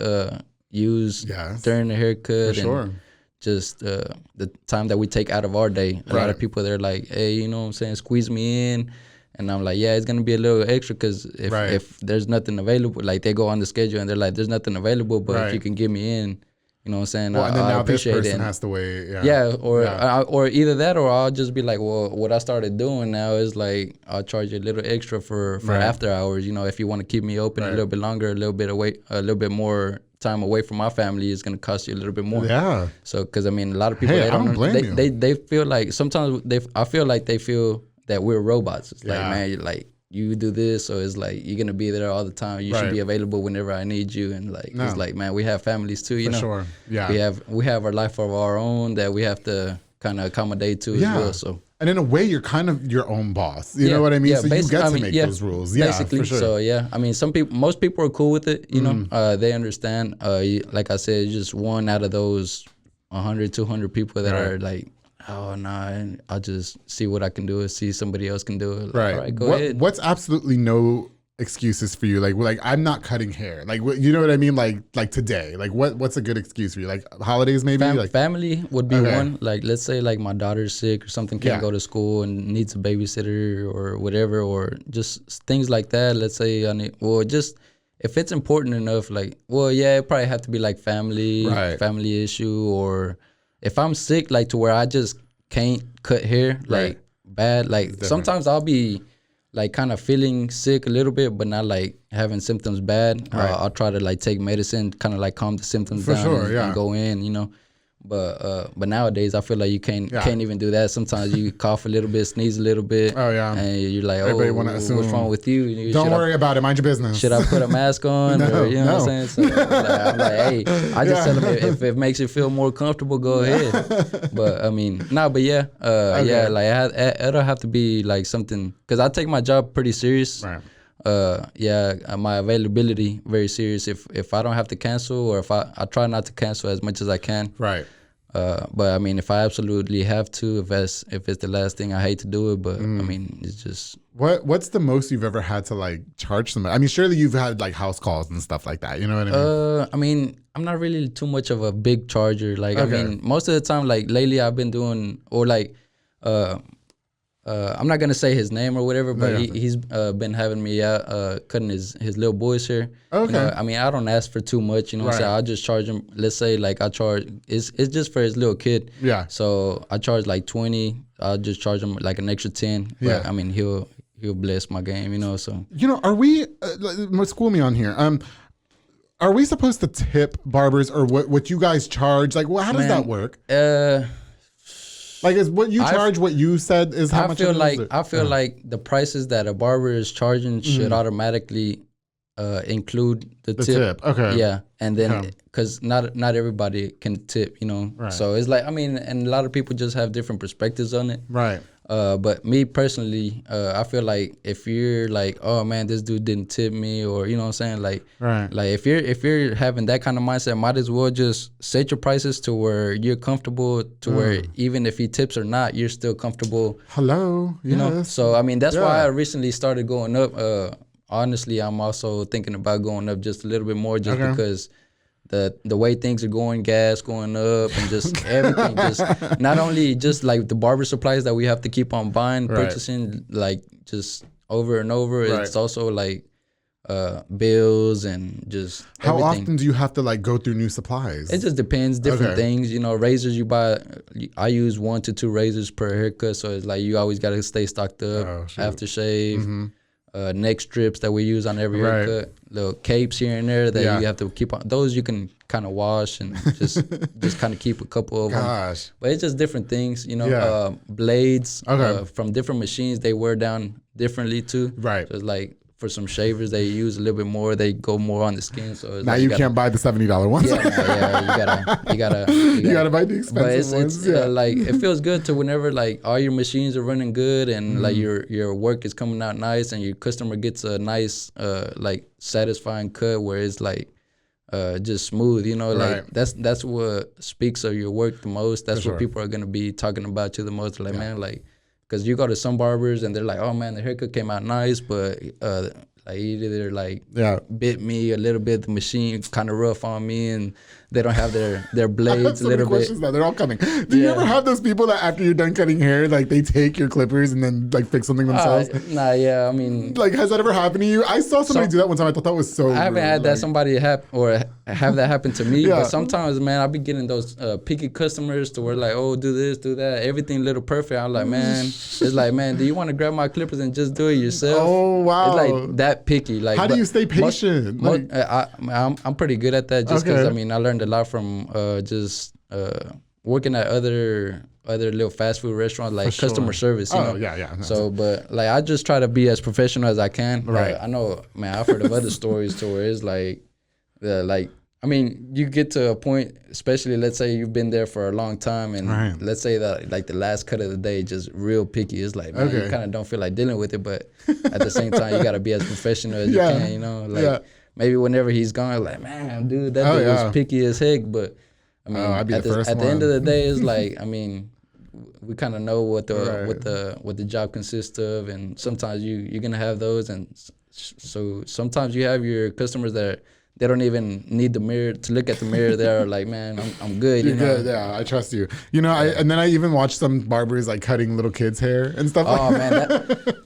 use during the haircut, and just the time that we take out of our day. A lot of people, they're like, hey, you know what I'm saying, squeeze me in. And I'm like, yeah, it's going to be a little extra because if there's nothing available, like they go on the schedule and they're like, there's nothing available, but if you can get me in, you know what I'm saying, well, and then I now appreciate this person it. has to wait. Or either that, or I'll just be like, well, what I started doing now is like, I'll charge you a little extra for after hours. You know, if you want to keep me open a little bit longer, a little bit more time away from my family, is going to cost you a little bit more. Yeah. So, because I mean, a lot of people, they feel like sometimes I feel like they feel that we're robots. It's like, man, you're like, you do this, so it's like you're gonna be there all the time. You should be available whenever I need you, and like it's like, man, we have families too, you know. For sure, yeah. We have our life of our own that we have to kind of accommodate to as well. So, and in a way, you're kind of your own boss. You know what I mean? So you get to make those rules. Yeah, basically. For sure. So yeah, I mean, most people are cool with it. You know, they understand. Like I said, just one out of those 100, 200 people that are like, oh no, I'll just see what I can do, see somebody else can do it. Like, all right, go ahead. What's absolutely no excuses for you? Like I'm not cutting hair. Like, you know what I mean? Like today. Like what's a good excuse for you? Like holidays maybe? Like family would be one. Like let's say like my daughter's sick or something, can't go to school and needs a babysitter or whatever, or just things like that. Let's say just if it's important enough, like, well, yeah, it probably have to be like family issue, or if I'm sick, like to where I just can't cut hair, like bad, like sometimes I'll be like kind of feeling sick a little bit, but not like having symptoms bad, I'll try to like take medicine, kind of like calm the symptoms down and go in, you know. But nowadays I feel like you can't even do that. Sometimes you cough a little bit, sneeze a little bit. Oh yeah. And you're like, everybody wanna assume, what's wrong with you? Don't worry about it. Mind your business. Should I put a mask on? Or, you know what I'm saying? So I'm like, hey, I just tell them if it makes you feel more comfortable, go ahead. But I mean, like it'll have to be like something, because I take my job pretty serious. Right. My availability very serious. If I don't have to cancel, or if I try not to cancel as much as I can. Right. But I mean, if I absolutely have to, if it's the last thing, I hate to do it. But I mean, it's just. What's the most you've ever had to like charge somebody? I mean, surely you've had like house calls and stuff like that. You know what I mean? I mean, I'm not really too much of a big charger. Like, I mean, most of the time, like lately, I've been doing, or like, I'm not gonna say his name or whatever, but he's been having me out cutting his little boys hair. Okay. You know, I mean, I don't ask for too much, you know. So I'll just charge him. Let's say like I charge, it's just for his little kid. Yeah. So I charge like 20. I'll just charge him like an extra 10. But I mean, he'll bless my game, you know. So are we? School me on here. Are we supposed to tip barbers, or what you guys charge? Like, how does that work? Like, is what you charge what you said is how much it is? I feel like the prices that a barber is charging should automatically include the tip. Okay. Yeah, and then because not everybody can tip, you know. Right. So it's like, I mean, and a lot of people just have different perspectives on it. Right. But me personally, I feel like if you're like, oh man, this dude didn't tip me, or you know what I'm saying, like, like if you're having that kind of mindset, might as well just set your prices to where you're comfortable, to where even if he tips or not, you're still comfortable. Hello, you know. So I mean, that's why I recently started going up. Honestly, I'm also thinking about going up just a little bit more, just because. The way things are going, gas going up, and just everything, just not only just like the barber supplies that we have to keep on buying, purchasing, like just over and over. It's also like bills and just how everything. Often do you have to like go through new supplies? It just depends, different things, you know. Razors you buy, I use 1 to 2 razors per haircut, so it's like you always got to stay stocked up. Aftershave. Neck strips that we use on every haircut, little capes here and there that you have to keep on. Those you can kind of wash and just kind of keep a couple of them. But it's just different things, you know. Blades from different machines, they wear down differently too. Right. So it's like for some shavers, they use a little bit more. They go more on the skin. So it's now you can't buy the $70 ones. You gotta buy the expensive ones. It's like it feels good to whenever like all your machines are running good and like your work is coming out nice and your customer gets a nice like satisfying cut where it's like just smooth. You know, like that's what speaks of your work the most. That's what people are gonna be talking about you the most. Like man, like. Because you go to some barbers and they're like, oh man, the haircut came out nice, but like either like bit me a little bit, the machine kind of rough on me, and they don't have their blades a little bit. Now. They're all coming. Do you ever have those people that after you're done cutting hair, like they take your clippers and then like fix something themselves? I mean, like has that ever happened to you? I saw somebody do that one time. I thought that was so. I haven't had that somebody have that happen to me, but sometimes, man, I be getting those picky customers to where like, oh, do this, do that, everything little perfect. I'm like, man, it's like, man, do you want to grab my clippers and just do it yourself? Oh wow, it's like that picky. Like, how do you stay patient? I'm pretty good at that, just because I mean I learned a lot from just working at other little fast food restaurants, like customer service. You know? Yeah. So, but like I just try to be as professional as I can. Right. I know, man. I've heard of other stories to where it's like, I mean, you get to a point, especially let's say you've been there for a long time, and let's say that like the last cut of the day, just real picky. It's like, man, you kind of don't feel like dealing with it, but at the same time, you got to be as professional as you can. You know, like maybe whenever he's gone, like, man, dude, that dude was picky as heck, but. I mean, at the end of the day, it's like, I mean, we kind of know what the job consists of, and sometimes you're gonna have those, and so sometimes you have your customers that they don't even need the mirror to look at the mirror. They're like, man, I'm good. You're good. Yeah, I trust you. You know, and then I even watched some barbers like cutting little kids' hair and stuff. Oh man,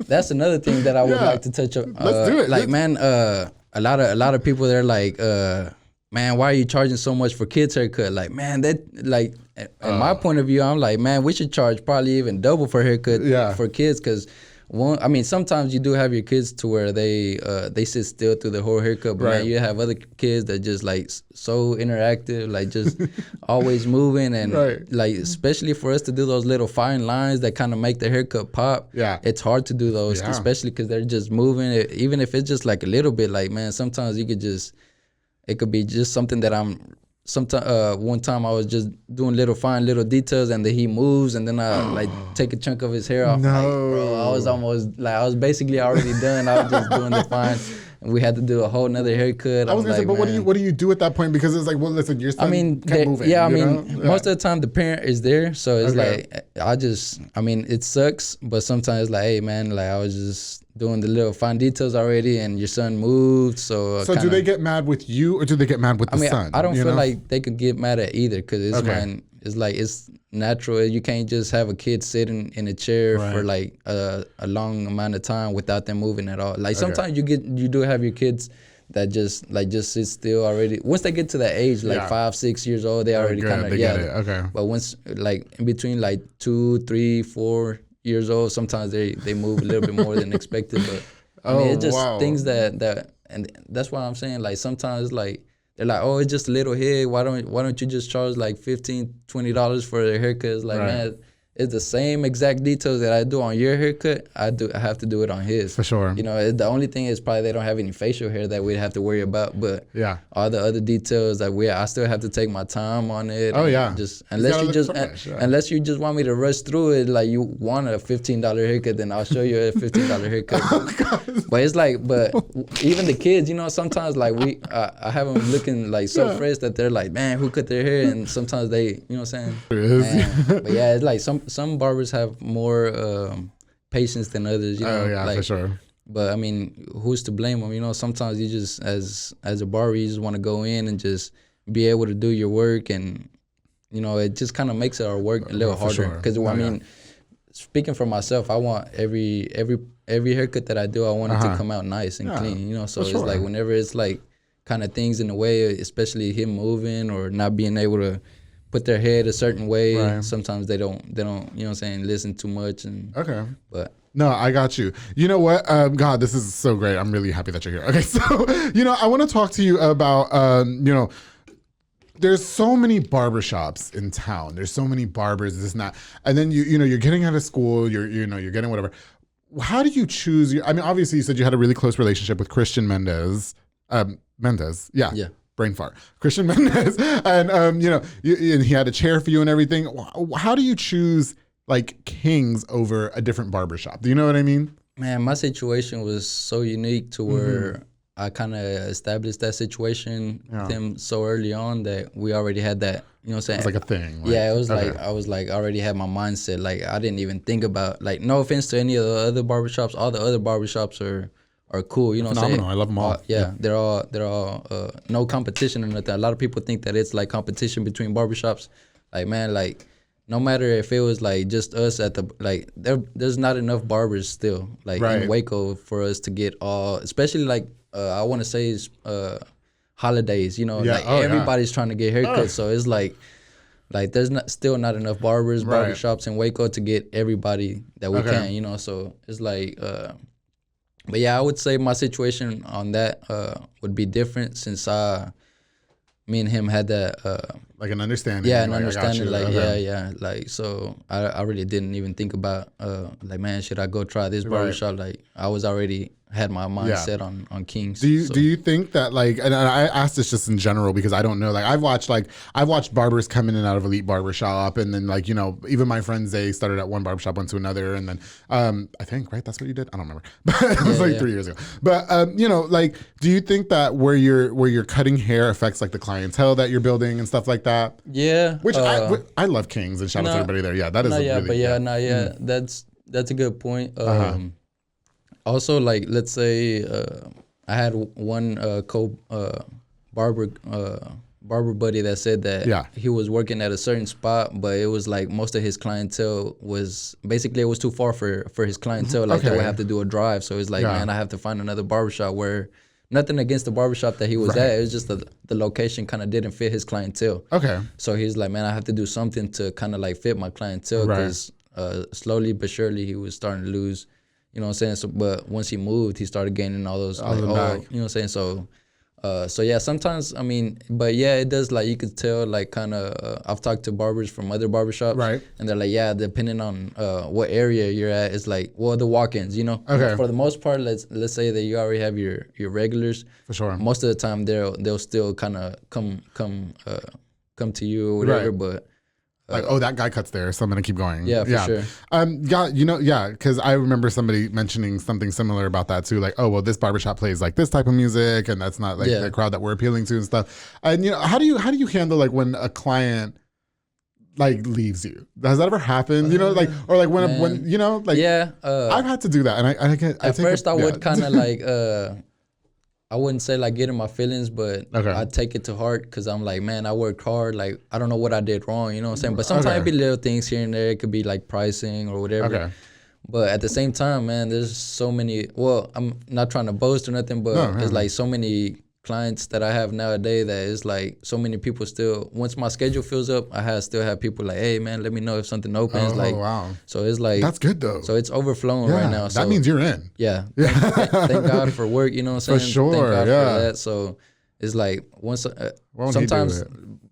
that's another thing that I would like to touch on. Let's do it. Like, man, a lot of people, they're like, man, why are you charging so much for kids' haircut? Like, man, that like, in my point of view, I'm like, man, we should charge probably even double for haircut for kids, because I mean, sometimes you do have your kids to where they sit still through the whole haircut, but man, you have other kids that just like so interactive, like just always moving, and like especially for us to do those little fine lines that kind of make the haircut pop. Yeah, it's hard to do those, especially because they're just moving. Even if it's just like a little bit, like man, sometimes it could be just something that one time I was just doing little details, and then he moves, and then I like take a chunk of his hair off. No. Like, bro, I was basically already done. I was just doing the fine, and we had to do a whole nother haircut. I was gonna say, but what do you do at that point? Because it's like, well, listen, your son kept moving. Yeah, most of the time the parent is there, so it's like it sucks, but sometimes like, hey man, like I was just doing the little fine details already, and your son moved. So do they get mad with you, or do they get mad with the son? I don't feel like they could get mad at either, because it's natural. You can't just have a kid sitting in a chair for like a long amount of time without them moving at all. Like sometimes you do have your kids that just sit still already. Once they get to that age, like 5, 6 years old, they already kind of get it. Okay. But once like in between like 2, 3, 4 years old, sometimes they move a little bit more than expected. But it's just things that and that's why I'm saying, like sometimes like they're like, oh, it's just a little head. Why don't you just charge like $15, $20 for their haircut? It's like, man, it's the same exact details that I do on your haircut. I have to do it on his. For sure. The only thing is probably they don't have any facial hair that we'd have to worry about. But all the other details that I still have to take my time on it. Oh yeah. Just unless you just want me to rush through it, like you want a $15 haircut, then I'll show you a $15 haircut. Oh, God. But it's like, even the kids, sometimes like I have them looking like so fresh that they're like, man, who cut their hair? And sometimes they, you know what I'm saying? It is. But yeah, it's like some barbers have more patience than others. For sure. But I mean, who's to blame them? Sometimes you just, as a barber, you just want to go in and just be able to do your work, and it just kind of makes our work a little harder. Because speaking for myself, I want every haircut that I do, I want it to come out nice and clean. So it's like whenever it's like kind of things in the way, especially him moving or not being able to put their head a certain way. Sometimes they don't, you know what I'm saying, listen too much. But no, I got you. You know what? God, this is so great. I'm really happy that you're here. Okay, so, I want to talk to you about, there's so many barbershops in town. There's so many barbers, this and that. And then, you're getting out of school, you're getting whatever. How do you choose obviously you said you had a really close relationship with Christian Mendez. Yeah. Brain fart. Christian Mendez. And, and he had a chair for you and everything. How do you choose like King's over a different barbershop? Do you know what I mean? Man, my situation was so unique to where I kind of established that situation with him so early on that we already had that, you know what I'm saying? It's like a thing. Right? Yeah, it was like, I was like, I already had my mindset. Like, I didn't even think about, like, no offense to any of the other barbershops. All the other barbershops are cool, you know what I'm saying? I love them all. They're all no competition or nothing. A lot of people think that it's like competition between barbershops. Like, man, like, no matter if it was like just us at the, like, there's not enough barbers still, like in Waco for us to get all, especially like, I want to say holidays, everybody's trying to get haircuts. So it's like there's still not enough barbershops in Waco to get everybody that we can, so it's like, but yeah, I would say my situation on that would be different since me and him had that like an understanding. Yeah, an understanding. Like like so I really didn't even think about like, man, should I go try this barbershop? Like I was already had my mind set on King's. Do you think that like, and I asked this just in general because I don't know, like I've watched barbers come in and out of Elite Barbershop, and then like, even my friends, they started at one barbershop, went to another, and then I think, right, that's what you did? I don't remember. But it was 3 years ago. But like, do you think that where you're cutting hair affects like the clientele that you're building and stuff like that? Yeah. Which I love King's, and shout out to everybody there. Yeah, that is that's a good point. Also, like, let's say I had one barber buddy that said that he was working at a certain spot, but it was like most of his clientele was basically, it was too far for his clientele. Like they would have to do a drive. So it's like, man, I have to find another barbershop where, nothing against the barbershop that he was at. It was just the location kind of didn't fit his clientele. Okay. So he's like, man, I have to do something to kind of like fit my clientele, because slowly but surely he was starting to lose, You know what I'm saying? So, but once he moved, he started gaining all those, like, them back. you know what I'm saying? So yeah, sometimes, I mean, but yeah, it does, like, you could tell, like, kind of, I've talked to barbers from other barbershops. Right. And they're like, yeah, depending on what area you're at, it's like, well, the walk-ins, you know? Okay. For the most part, let's say that you already have your regulars. For sure. Most of the time, they'll still kind of come to you or whatever, Right. but... Like, oh, that guy cuts there, so I'm gonna keep going. Yeah, for sure. Yeah, because I remember somebody mentioning something similar about that too. Like, oh, well, this barbershop plays like this type of music, and that's not like the crowd that we're appealing to and stuff. And how do you handle like when a client like leaves you? Has that ever happened? Like, or like when like, yeah, I've had to do that, and I at first I would kind of like I wouldn't say like get in my feelings, but I take it to heart because I'm like, man, I worked hard. Like, I don't know what I did wrong, you know what I'm saying? But sometimes it be little things here and there. It could be like pricing or whatever. Okay. But at the same time, man, there's so many, well, I'm not trying to boast or nothing, but there's like so many clients that I have nowadays that it's like so many people still, once my schedule fills up, still have people like, hey, man, let me know if something opens. Wow. So it's like. That's good though. So it's overflowing right now. So that means you're in. Yeah. Thank God for work, you know what I'm saying? For sure, Thank God for that. So it's like sometimes,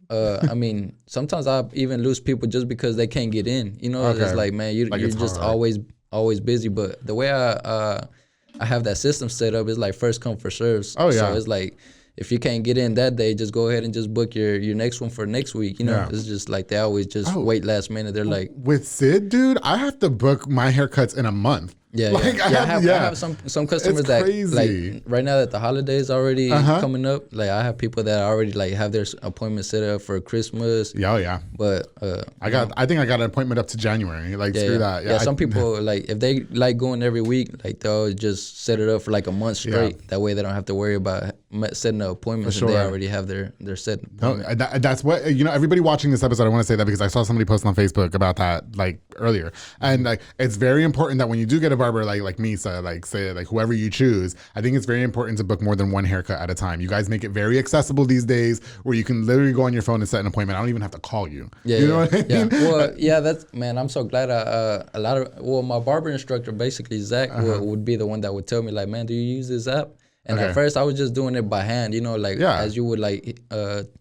I mean, sometimes I even lose people just because they can't get in. You know, it's like, man, you're just always busy. But the way I have that system set up is like first come, first serves. Oh, yeah. So it's like, if you can't get in that day, just go ahead and just book your next one for next week. You know, it's just like they always just wait last minute. They're like, with Sid, dude, I have to book my haircuts in a month. Yeah, I have some customers it's that crazy. Like right now that the holidays already coming up, like I have people that already like have their appointment set up for Christmas. Yeah. But I think I got an appointment up to January. Like screw that. Yeah, some people like if they like going every week, like they'll just set it up for like a month straight. That way they don't have to worry about setting an appointment. For sure. They already have their set appointment. No, that's what everybody watching this episode. I want to say that because I saw somebody post on Facebook about that like earlier, and like it's very important that when you do get a barber like Misa, like say like whoever you choose, I think it's very important to book more than one haircut at a time. You guys make it very accessible these days, where you can literally go on your phone and set an appointment. I don't even have to call you. You know what I mean? Well, that's, man, I'm so glad. My barber instructor basically Zach would be the one that would tell me like, man, do you use this app? And at first I was just doing it by hand, as you would like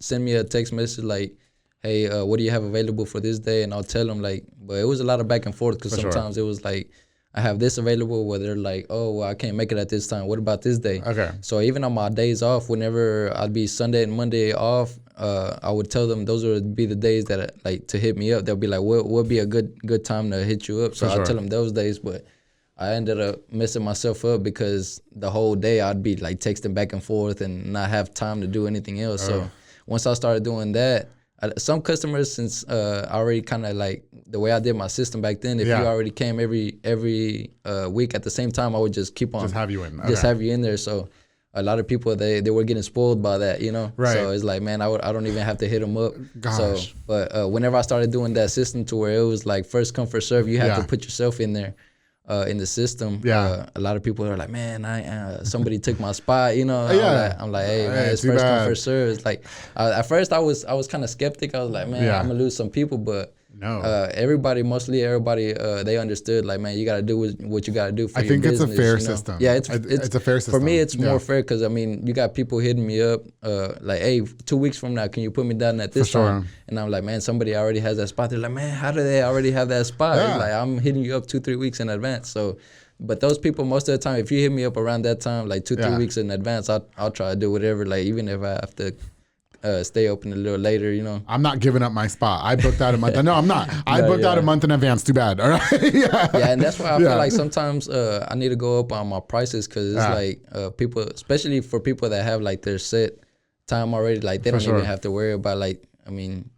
send me a text message like, hey, what do you have available for this day? And I'll tell them like, but it was a lot of back and forth because sometimes it was like, I have this available where they're like, oh, well, I can't make it at this time. What about this day? Okay. So even on my days off, whenever I'd be Sunday and Monday off, I would tell them those would be the days that like to hit me up. They'll be like, what would be a good time to hit you up? So I'll tell them those days, but I ended up messing myself up because the whole day I'd be like texting back and forth and not have time to do anything else. So once I started doing that, some customers, since I already kind of like the way I did my system back then, if you already came every week at the same time, I would just keep on just have you in, have you in there. So a lot of people they were getting spoiled by that, Right. So it's like, man, I don't even have to hit them up. Gosh. So, but whenever I started doing that system to where it was like first come first serve, you have to put yourself in there. In the system, a lot of people are like, man, somebody took my spot, I'm like, hey, man, it's first come first serve. It's like, at first I was kind of skeptic. I was like, man, I'm gonna lose some people, but mostly everybody, they understood like, man, you gotta do what you gotta do for your business. I think it's a fair system. Yeah, it's a fair system. For me, it's more fair because I mean, you got people hitting me up, like, hey, 2 weeks from now, can you put me down at this time? And I'm like, man, somebody already has that spot. They're like, man, how do they already have that spot? It's like, I'm hitting you up 2-3 weeks in advance. So, but those people, most of the time, if you hit me up around that time, like 2-3 weeks in advance, I'll try to do whatever. Like, even if I have to stay open a little later, I'm not giving up my spot. I booked out a month. No, I'm not. I booked out a month in advance. Too bad. All right. Yeah, and that's why I feel like sometimes I need to go up on my prices because it's like people, especially for people that have like their set time already, like they don't even have to worry about like, I mean,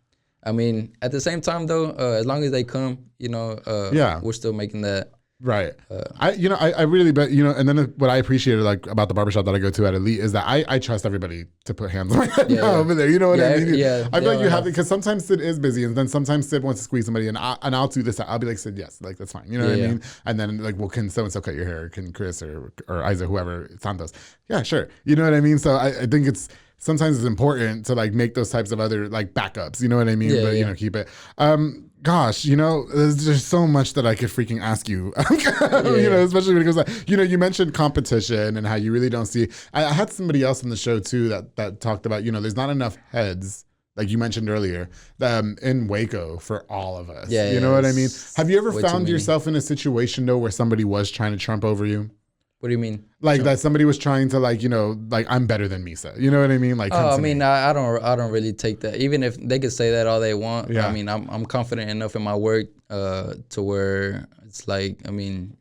at the same time though, as long as they come, we're still making that. Right. I really bet, and then what I appreciated like about the barbershop that I go to at Elite is that I trust everybody to put hands on my head over there. You know what I mean? Yeah. I feel like you have to, because sometimes Sid is busy and then sometimes Sid wants to squeeze somebody and I'll do this. I'll be like, Sid, yes, like that's fine. You know what I mean? And then like, well, can so-and-so cut your hair? Can Chris or Isaac, whoever, Santos? Yeah, sure. You know what I mean? So I think it's sometimes it's important to like make those types of other like backups, you know what I mean? Yeah, But, you know, keep it. Gosh, you know, there's so much that I could freaking ask you, you know, especially when it goes like, you know, you mentioned competition and how you really don't see, I had somebody else on the show too that talked about, you know, there's not enough heads, like you mentioned earlier, in Waco for all of us. Yeah, you know what I mean? Have you ever way found too yourself in a situation though where somebody was trying to trump over you? What do you mean? Like that somebody was trying to like, you know, like I'm better than Misa. You know what I mean? Like, I mean, I don't really take that. Even if they could say that all they want. Yeah. I mean, I'm confident enough in my work to where it's like, I mean,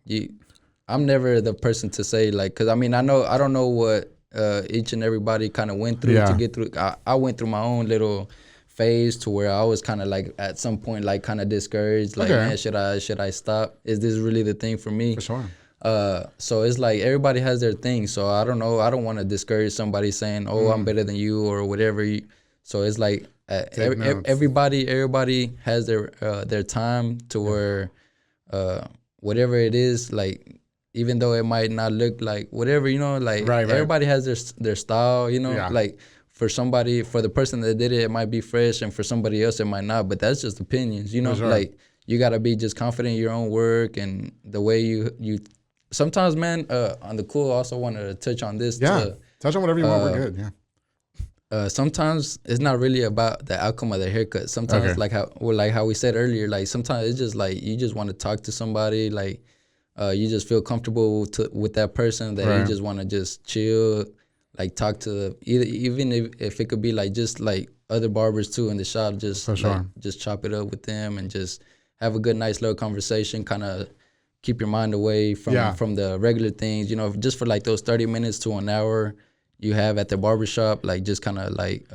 I'm never the person to say like, cause I mean, I don't know what each and everybody kind of went through to get through. I went through my own little phase to where I was kind of like at some point like kind of discouraged. Like, man, should I stop? Is this really the thing for me? For sure. So it's like everybody has their thing. So I don't know. I don't want to discourage somebody saying, "Oh, I'm better than you" or whatever. So it's like everybody has their time to where whatever it is, like even though it might not look like whatever, you know, like everybody has their style, you know, like. For the person that did it, it might be fresh, and for somebody else, it might not. But that's just opinions, you know. Like you gotta be just confident in your own work and the way you. Sometimes, man, on the cool, I also wanted to touch on this. Yeah, touch on whatever you want. We're good. Yeah. Sometimes it's not really about the outcome of the haircut. Sometimes, like how we said earlier, like sometimes it's just like you just want to talk to somebody, like you just feel comfortable with that person that you just want to just chill. Like talk to even if it could be like just like other barbers too in the shop, just just chop it up with them and just have a good nice little conversation, kind of keep your mind away from the regular things, you know, just for like those 30 minutes to an hour you have at the barbershop, like just kind of like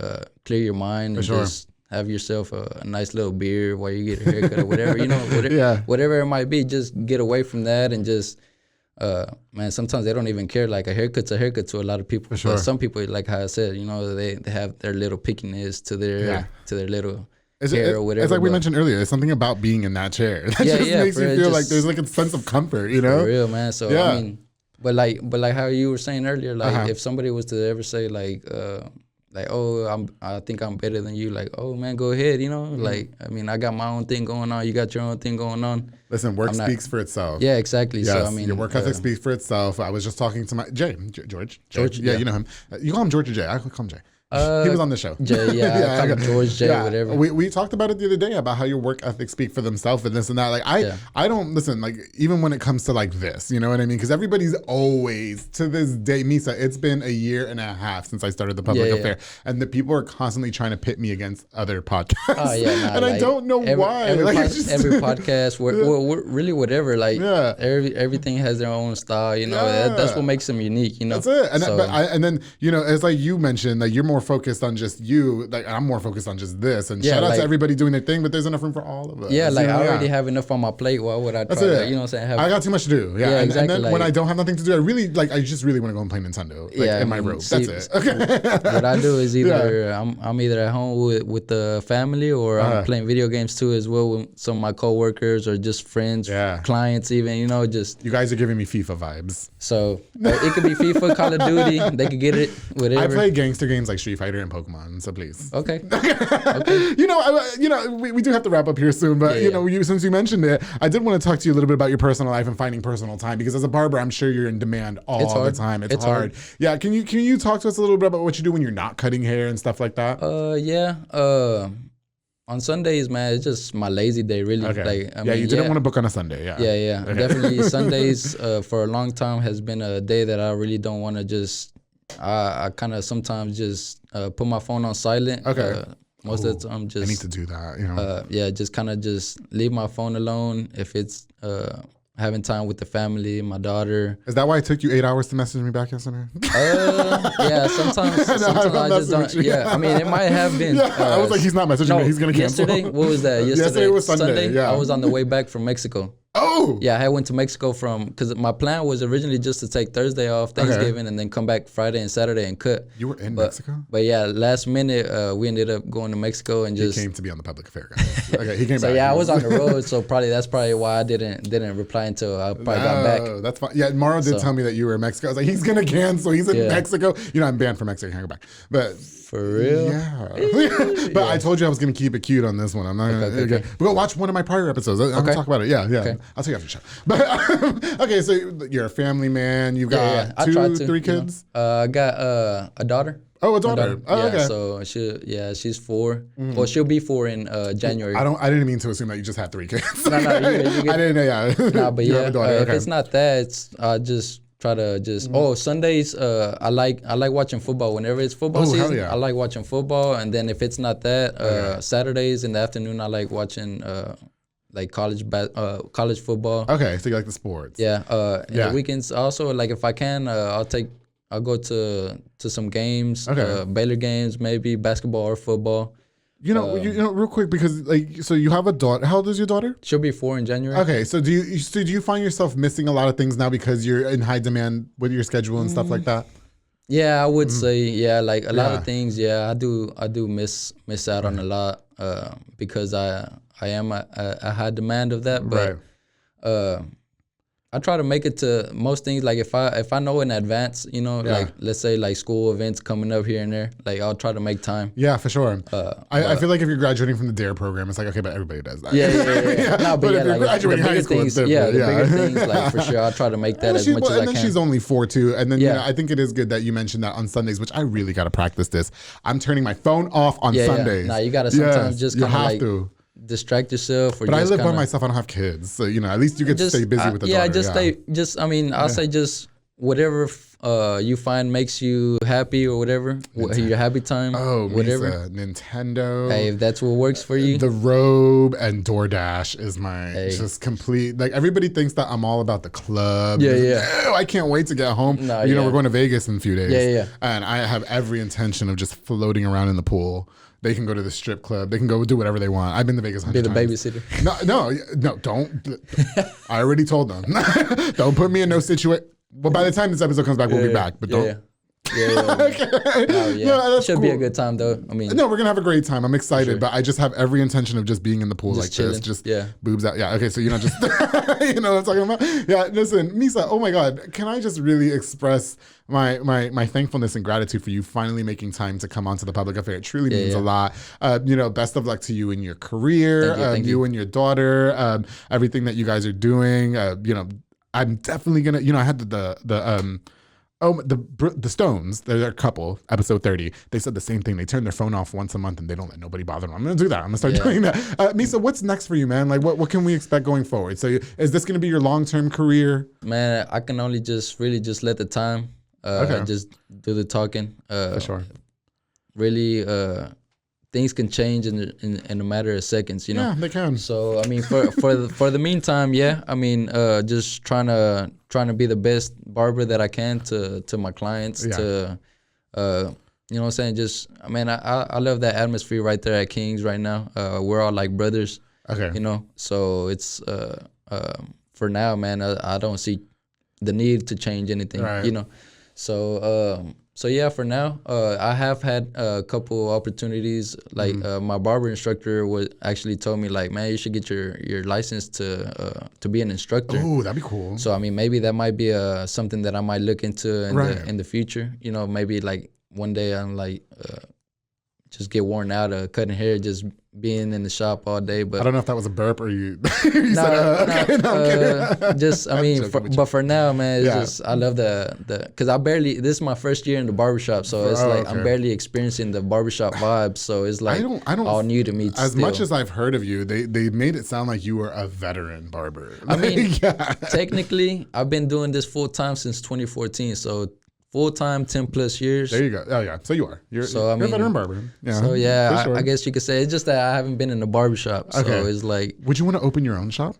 clear your mind and just have yourself a nice little beer while you get a haircut or whatever, you know, whatever it might be, just get away from that and just man, sometimes they don't even care. Like a haircut's a haircut to a lot of people. But some people, like how I said, you know, they have their little pickiness to their little hair or whatever. It's like we mentioned earlier. There's something about being in that chair that just makes you feel like there's like a sense of comfort, you know? For real, man. So I mean, but like how you were saying earlier, like if somebody was to ever say like oh, I think I'm better than you, like, oh man, go ahead, you know, like I mean, I got my own thing going on, you got your own thing going on. Listen, work speaks for itself. Yeah, exactly. Yes, so I mean, your work ethic speaks for itself. I was just talking to my George. Yeah, you know him. You call him George or Jay? I call him Jay. He was on the show. Jay, I call him George, Jay, whatever. We talked about it the other day about how your work ethics speak for themselves and this and that. Like I don't listen, like even when it comes to like this, you know what I mean? Because everybody's always, to this day, Misa, it's been 1.5 years since I started the public affair. And the people are constantly trying to pit me against other podcasts. And like, I don't know why. Every podcast, we're really whatever, like everything has their own style, you know. That's what makes them unique, you know. That's it. And, and then, you know, it's like you mentioned, like you're more focused on just you, like I'm more focused on just this, and shout out to everybody doing their thing, but there's enough room for all of us. Yeah, like I already have enough on my plate. Why would I try that? You know what I'm saying? I got too much to do. Yeah, exactly. And then like, when I don't have nothing to do, I just really want to go and play Nintendo in my robe. That's it. Okay. What I do is either I'm either at home with the family, or I'm playing video games too as well with some of my coworkers or just friends, clients even, you know, just. You guys are giving me FIFA vibes. So it could be FIFA, Call of Duty. They could get it, whatever. I play gangster games like Street Fighter and Pokemon, so please. Okay. You know, we do have to wrap up here soon, but you know, since you mentioned it, I did want to talk to you a little bit about your personal life and finding personal time, because as a barber, I'm sure you're in demand all the time. It's hard. Yeah. Can you talk to us a little bit about what you do when you're not cutting hair and stuff like that? On Sundays, man, it's just my lazy day, really. Okay. Like, I mean, you didn't want to book on a Sunday, Yeah. Okay. Definitely Sundays for a long time has been a day that I really don't want to just. I kind of sometimes just put my phone on silent. Okay. Most of the time, just. I need to do that. You know. Just kind of just leave my phone alone if it's having time with the family, my daughter. Is that why it took you 8 hours to message me back yesterday? Yeah, sometimes I just don't. Yeah, I mean, it might have been. I was like, he's not messaging me. He's gonna cancel. Yesterday, what was that? Yesterday was Sunday. Yeah. I was on the way back from Mexico. Oh, Oh. Yeah, I went to Mexico because my plan was originally just to take Thursday off, Thanksgiving, and then come back Friday and Saturday and cut. You were in Mexico? But yeah, last minute, we ended up going to Mexico and He came to be on the public affair, guys. Okay, he came back. Yeah, I was on the road, so that's probably why I didn't reply until I probably got back. That's fine. Yeah, Mauro did tell me that you were in Mexico. I was like, he's going to cancel. He's in Mexico. You know, I'm banned from Mexico. Can't go back. But... For real? Yeah. But I told you I was going to keep it cute on this one. I'm not going to. But go watch one of my prior episodes. I'm going to talk about it. Yeah. Okay. I'll tell you after the show. But, okay, so you're a family man. You've got 3 kids? I got a daughter. Oh, a daughter. Oh, okay. So she's 4. Well, she'll be 4 in January. I didn't mean to assume that you just had 3 kids. No, I didn't know. Yeah. Nah, but if it's not that, I just try to Sundays. I like watching football. Whenever it's football season, I like watching football. And then if it's not that, Saturdays in the afternoon, I like watching like college football. Okay, so you like the sports. Yeah. In the weekends also, like if I can, I'll go to some games. Baylor games, maybe basketball or football. You know, real quick, because so you have a daughter. How old is your daughter? She'll be 4 in January. Okay, so do you find yourself missing a lot of things now because you're in high demand with your schedule and stuff like that? Yeah, I would say like a lot of things. Yeah, I do miss out on a lot because I am a high demand of that. But I try to make it to most things. Like if I know in advance, like let's say like school events coming up here and there, like I'll try to make time. Yeah, for sure. I feel like if you're graduating from the DARE program, it's like, okay, but everybody does that. Yeah. No, but if you're graduating high school, things, the bigger things, like for sure, I'll try to make that as much as I can. And then she's only 4 too. And then I think it is good that you mentioned that on Sundays, which I really got to practice this. I'm turning my phone off on Sundays. Nah, you got to sometimes just kind of like to distract yourself. But I live by myself. I don't have kids, so at least you get to stay busy with the daughter. I'll say just whatever you find makes you happy or whatever, your happy time. Oh, whatever. Misa, Nintendo. Hey, if that's what works for you. The robe and DoorDash is my just complete. Like everybody thinks that I'm all about the club. Yeah. I can't wait to get home. We're going to Vegas in a few days. Yeah. And I have every intention of just floating around in the pool. They can go to the strip club. They can go do whatever they want. I've been to Vegas 100 times. Be the babysitter. No, don't. I already told them. Don't put me in no situation. Well, by the time this episode comes back, we'll be back. But don't. Okay. It should be a good time though. I mean, no, we're gonna have a great time. I'm excited, but I just have every intention of just being in the pool like chilling. This, boobs out. Yeah, okay. So you're not just, you know what I'm talking about. Yeah, listen, Misa. Oh my God, can I just really express my thankfulness and gratitude for you finally making time to come onto the public affair. It truly means a lot. Best of luck to you in your career. Thank you and your daughter. Everything that you guys are doing. I'm definitely gonna. I had the Stones, they're a couple, episode 30. They said the same thing. They turn their phone off once a month and they don't let nobody bother them. I'm going to do that. I'm going to start doing that. Misa, what's next for you, man? Like, what can we expect going forward? So is this going to be your long-term career? Man, I can only just let the time just do the talking. For sure. Really, things can change in a matter of seconds, Yeah, they can. So I mean, for the meantime, just trying to be the best barber that I can to my clients. To you know what I'm saying? Just I love that atmosphere right there at King's right now. We're all like brothers. Okay. So it's for now, man. I don't see the need to change anything. Right. So yeah, for now, I have had a couple opportunities. Like my barber instructor actually told me, like, man, you should get your license to be an instructor. Oh, that'd be cool. So I mean, maybe that might be something that I might look into in the future. Maybe like one day I'm like just get worn out of cutting hair, just being in the shop all day. But I don't know if that was a burp or you. But for now, man, it's just I love because this is my first year in the barbershop, so it's like I'm barely experiencing the barbershop vibes. So it's like I don't all new to me. As much as I've heard of you, they made it sound like you were a veteran barber. I mean, technically, I've been doing this full time since 2014. So full-time, 10 plus years. There you go. Oh yeah, so you are. You're a veteran barber. Yeah. So yeah, I guess you could say it's just that I haven't been in a barbershop. So it's like. Would you want to open your own shop?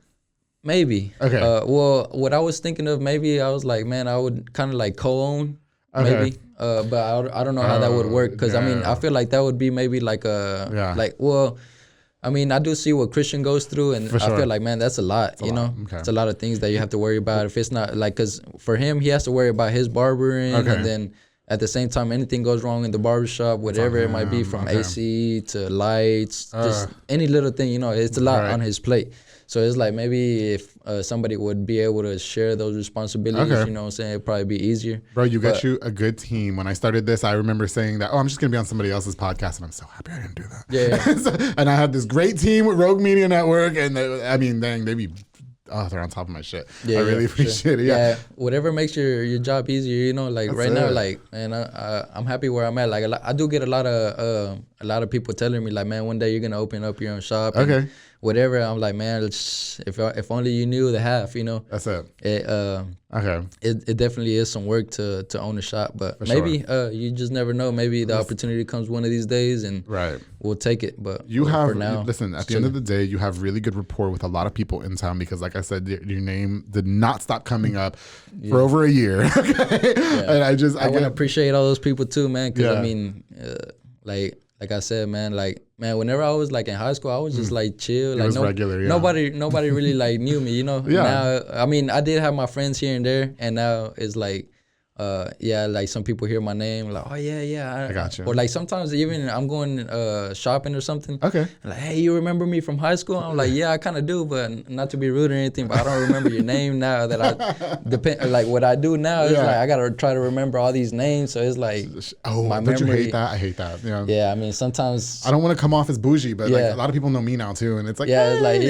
Maybe. Okay. Well, what I was thinking of, maybe I was like, man, I would kind of like co-own. Maybe. But I don't know how that would work because I mean I feel like that would be maybe like I mean, I do see what Christian goes through, and I feel like, man, that's a lot. It's a lot of things that you have to worry about. If it's not like, because for him, he has to worry about his barbering, and then at the same time, anything goes wrong in the barbershop, whatever it might be, from AC to lights, just any little thing. It's a lot on his plate. So it's like, maybe if somebody would be able to share those responsibilities, you know what I'm saying, it'd probably be easier. Bro, you got you a good team. When I started this, I remember saying that, I'm just going to be on somebody else's podcast, and I'm so happy I didn't do that. Yeah. And I had this great team with Rogue Media Network, and they be, they're on top of my shit. I really appreciate it. Yeah. Whatever makes your job easier, like that's right now, like, man, I'm happy where I'm at. Like, I do get a lot of people telling me, like, man, one day you're going to open up your own shop. And whatever. I'm like, man, if only you knew the half, That's it. It definitely is some work to own a shop, but maybe you just never know. Maybe the opportunity comes one of these days, and we'll take it. But for now, listen, at the end of the day, you have really good rapport with a lot of people in town, because, like I said, your name did not stop coming up for over a year. And I want to appreciate all those people too, man. Because I mean, like I said, man, whenever I was like in high school, I was just like chill. Like regular, nobody really like knew me, Now, I mean, I did have my friends here and there, and now it's like, like some people hear my name, like, oh yeah, I got you. Or like sometimes even I'm going shopping or something. Okay. Like, hey, you remember me from high school? I'm like, yeah, I kind of do, but not to be rude or anything, but I don't remember your name now. That I like what I do now is like I gotta try to remember all these names, so it's like my memory. Don't you hate that? I hate that. Yeah, I mean, sometimes I don't want to come off as bougie, but like a lot of people know me now too, and it's like it's like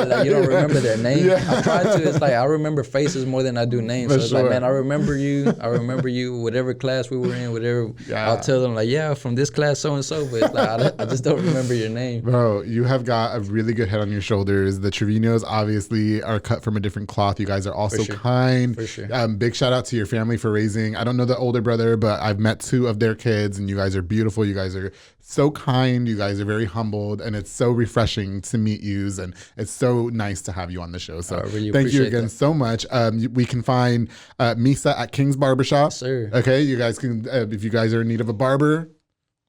like you don't remember their name. I try to. It's like I remember faces more than I do names. So it's like, man, I remember you, whatever class we were in, whatever. I'll tell them like, from this class so and so, but it's like I just don't remember your name. Bro, you have got a really good head on your shoulders. The Trevinos obviously are cut from a different cloth. You guys are also kind. For sure. Big shout out to your family for raising. I don't know the older brother, but I've met 2 of their kids, and you guys are beautiful. You guys are so kind. You guys are very humbled, and it's so refreshing to meet you, and it's so nice to have you on the show. So thank you again so much. We can find Misa at King's Barbershop. Yes, sir. Okay, you guys can, if you guys are in need of a barber,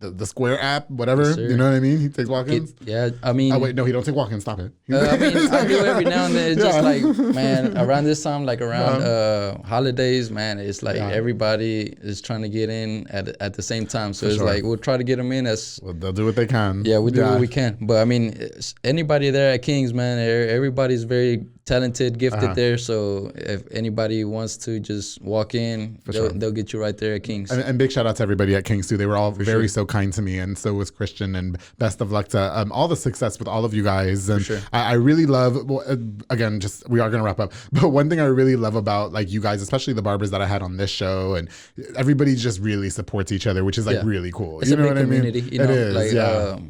the Square app, whatever, yes, you know what I mean? He takes walk-ins. I mean. Oh wait, no, he don't take walk-ins. Stop it. I mean, I do every now and then. It's just like, man, around this time, like around holidays, man, it's like everybody is trying to get in at the same time. So it's like we'll try to get them in as. Well, they'll do what they can. Yeah, we do what we can. But I mean, anybody there at King's, man, everybody's very talented, gifted there. So if anybody wants to just walk in, they'll get you right there at King's. And big shout out to everybody at King's too. They were all so kind to me, and so was Christian. And best of luck to all the success with all of you guys. And I really love. Again, just we are gonna wrap up. But one thing I really love about like you guys, especially the barbers that I had on this show, and everybody just really supports each other, which is like really cool. It's a big community. You know? It is. Like,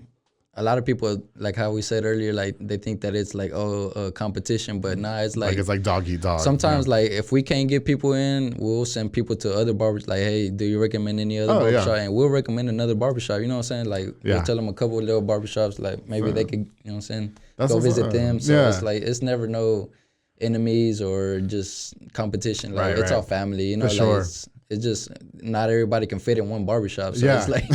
a lot of people, like how we said earlier, like they think that it's like a competition, but nah, it's like dog eat dog. Sometimes like if we can't get people in, we'll send people to other barbers. Like, hey, do you recommend any other barbershop? And we'll recommend another barbershop. You know what I'm saying? Like we'll tell them a couple of little barbershops. Like maybe they could, you know what I'm saying? Go visit them. So it's like it's never no enemies or just competition. Like it's all family. You know, like it's just not everybody can fit in one barbershop. So it's like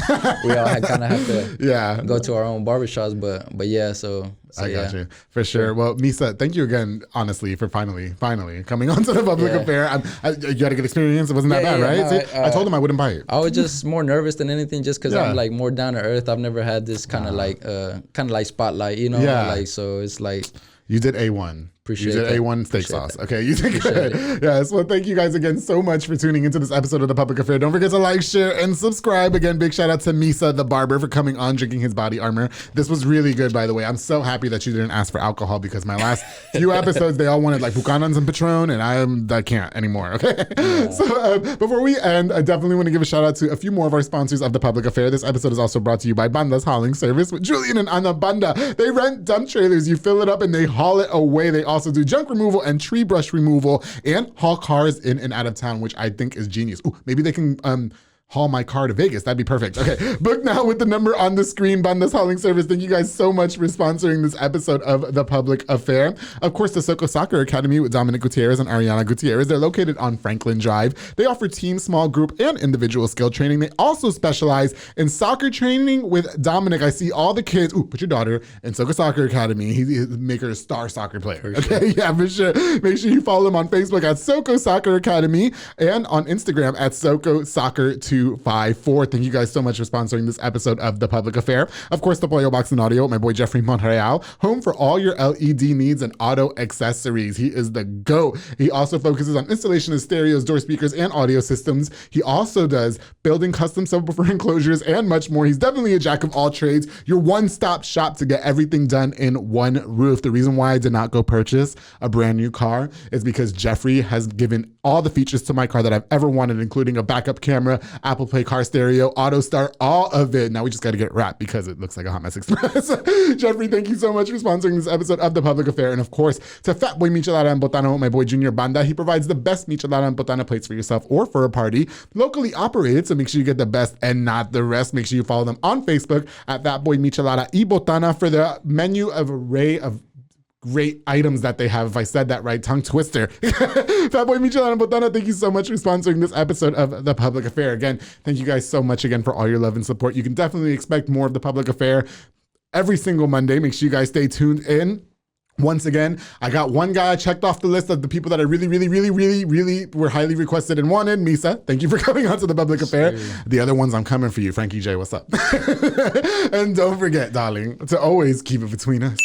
we all kind of have to go to our own barbershops. But yeah, so I got you. For sure. Well, Misa, thank you again, honestly, for finally coming onto the public affair. You had a good experience. It wasn't that bad, right? No, I told him I wouldn't bite. I was just more nervous than anything just because I'm like more down to earth. I've never had this kind of like spotlight, you know? Like, so it's like. You did A1. Appreciate you did A1 steak sauce. Okay, you did good. Yes, well, thank you guys again so much for tuning into this episode of The Public Affair. Don't forget to like, share, and subscribe. Again, big shout out to Misa the Barber for coming on, drinking his body armor. This was really good, by the way. I'm so happy that you didn't ask for alcohol because my last few episodes, they all wanted like Buchanan's and Patron, and I can't anymore, okay? Yeah. So before we end, I definitely want to give a shout out to a few more of our sponsors of The Public Affair. This episode is also brought to you by Banda's Hauling Service with Julian and Anna Banda. They rent dump trailers. You fill it up and they haul it away. They also do junk removal and tree brush removal and haul cars in and out of town, which I think is genius. Ooh, maybe they can haul my car to Vegas. That'd be perfect. Okay, book now with the number on the screen. Banda's Hauling Service. Thank you guys so much for sponsoring this episode of The Public Affair. Of course, the Soko Soccer Academy with Dominic Gutierrez and Ariana Gutierrez. They're located on Franklin Drive. They offer team, small group, and individual skill training. They also specialize in soccer training with Dominic. I see all the kids. Ooh, put your daughter in Soko Soccer Academy. He make her a star soccer player. Okay, yeah, for sure. Make sure you follow him on Facebook at Soko Soccer Academy and on Instagram at Soko Soccer 254. Thank you guys so much for sponsoring this episode of The Public Affair. Of course, the Pollo Box and Audio, my boy Jeffrey Monreal, home for all your LED needs and auto accessories. He is the GOAT. He also focuses on installation of stereos, door speakers, and audio systems. He also does building custom subwoofer enclosures and much more. He's definitely a jack of all trades. Your one-stop shop to get everything done in one roof. The reason why I did not go purchase a brand new car is because Jeffrey has given all the features to my car that I've ever wanted, including a backup camera, Apple Play car stereo, auto start, all of it. Now we just got to get it wrapped because it looks like a Hot Mess Express. Jeffrey, thank you so much for sponsoring this episode of The Public Affair. And of course, to Fat Boy Michelada and Botana, my boy Junior Banda. He provides the best Michelada and Botana plates for yourself or for a party. Locally operated, so make sure you get the best and not the rest. Make sure you follow them on Facebook at Fat Boy Michelada y Botana for the menu of array of great items that they have. If I said that right, tongue twister. Fat Boy Michelada and Botana, thank you so much for sponsoring this episode of The Public Affair. Again, thank you guys so much again for all your love and support. You can definitely expect more of The Public Affair every single Monday. Make sure you guys stay tuned in. Once again, I got one guy I checked off the list of the people that I really were highly requested and wanted. Misa, thank you for coming on to The Public Affair. The other ones, I'm coming for you. Frankie J, what's up? And don't forget, darling, to always keep it between us.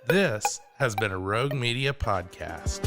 This has been a Rogue Media podcast.